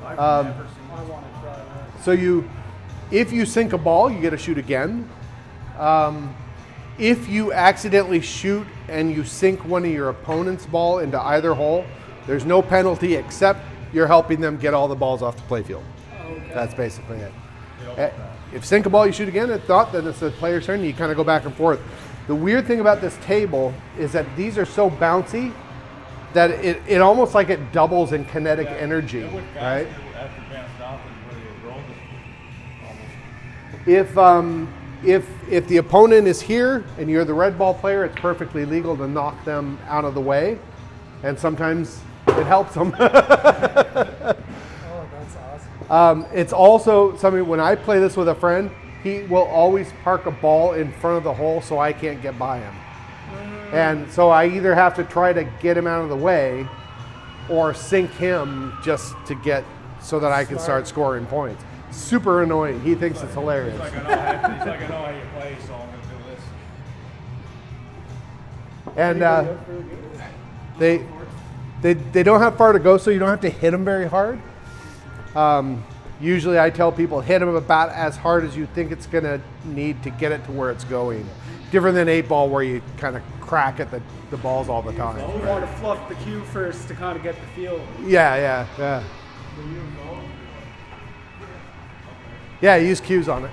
I've never seen. I want to try that. So if you sink a ball, you get to shoot again. If you accidentally shoot and you sink one of your opponent's ball into either hole, there's no penalty except you're helping them get all the balls off the playfield. Okay. That's basically it. If you sink a ball, you shoot again. If not, then it's the player's turn. You kind of go back and forth. The weird thing about this table is that these are so bouncy that it almost like it doubles in kinetic energy, right? After bounced off and where you rolled it, almost. If the opponent is here and you're the red ball player, it's perfectly legal to knock them out of the way, and sometimes it helps them. Oh, that's awesome. It's also something, when I play this with a friend, he will always park a ball in front of the hole so I can't get by him. And so I either have to try to get him out of the way or sink him just to get so that I can start scoring points. Super annoying. He thinks it's hilarious. He's like, I know how you play, so I'm gonna do this. And they don't have far to go, so you don't have to hit them very hard. Usually I tell people hit them about as hard as you think it's going to need to get it to where it's going. Different than 8-ball where you kind of crack at the balls all the time. We want to fluff the cue first to kind of get the feel. Yeah. Yeah, use cues on it.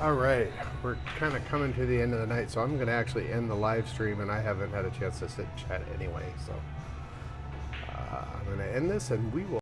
All right, we're kind of coming to the end of the night, so I'm going to actually end the live stream, and I haven't had a chance to sit and chat anyway, so I'm going to end this, and we will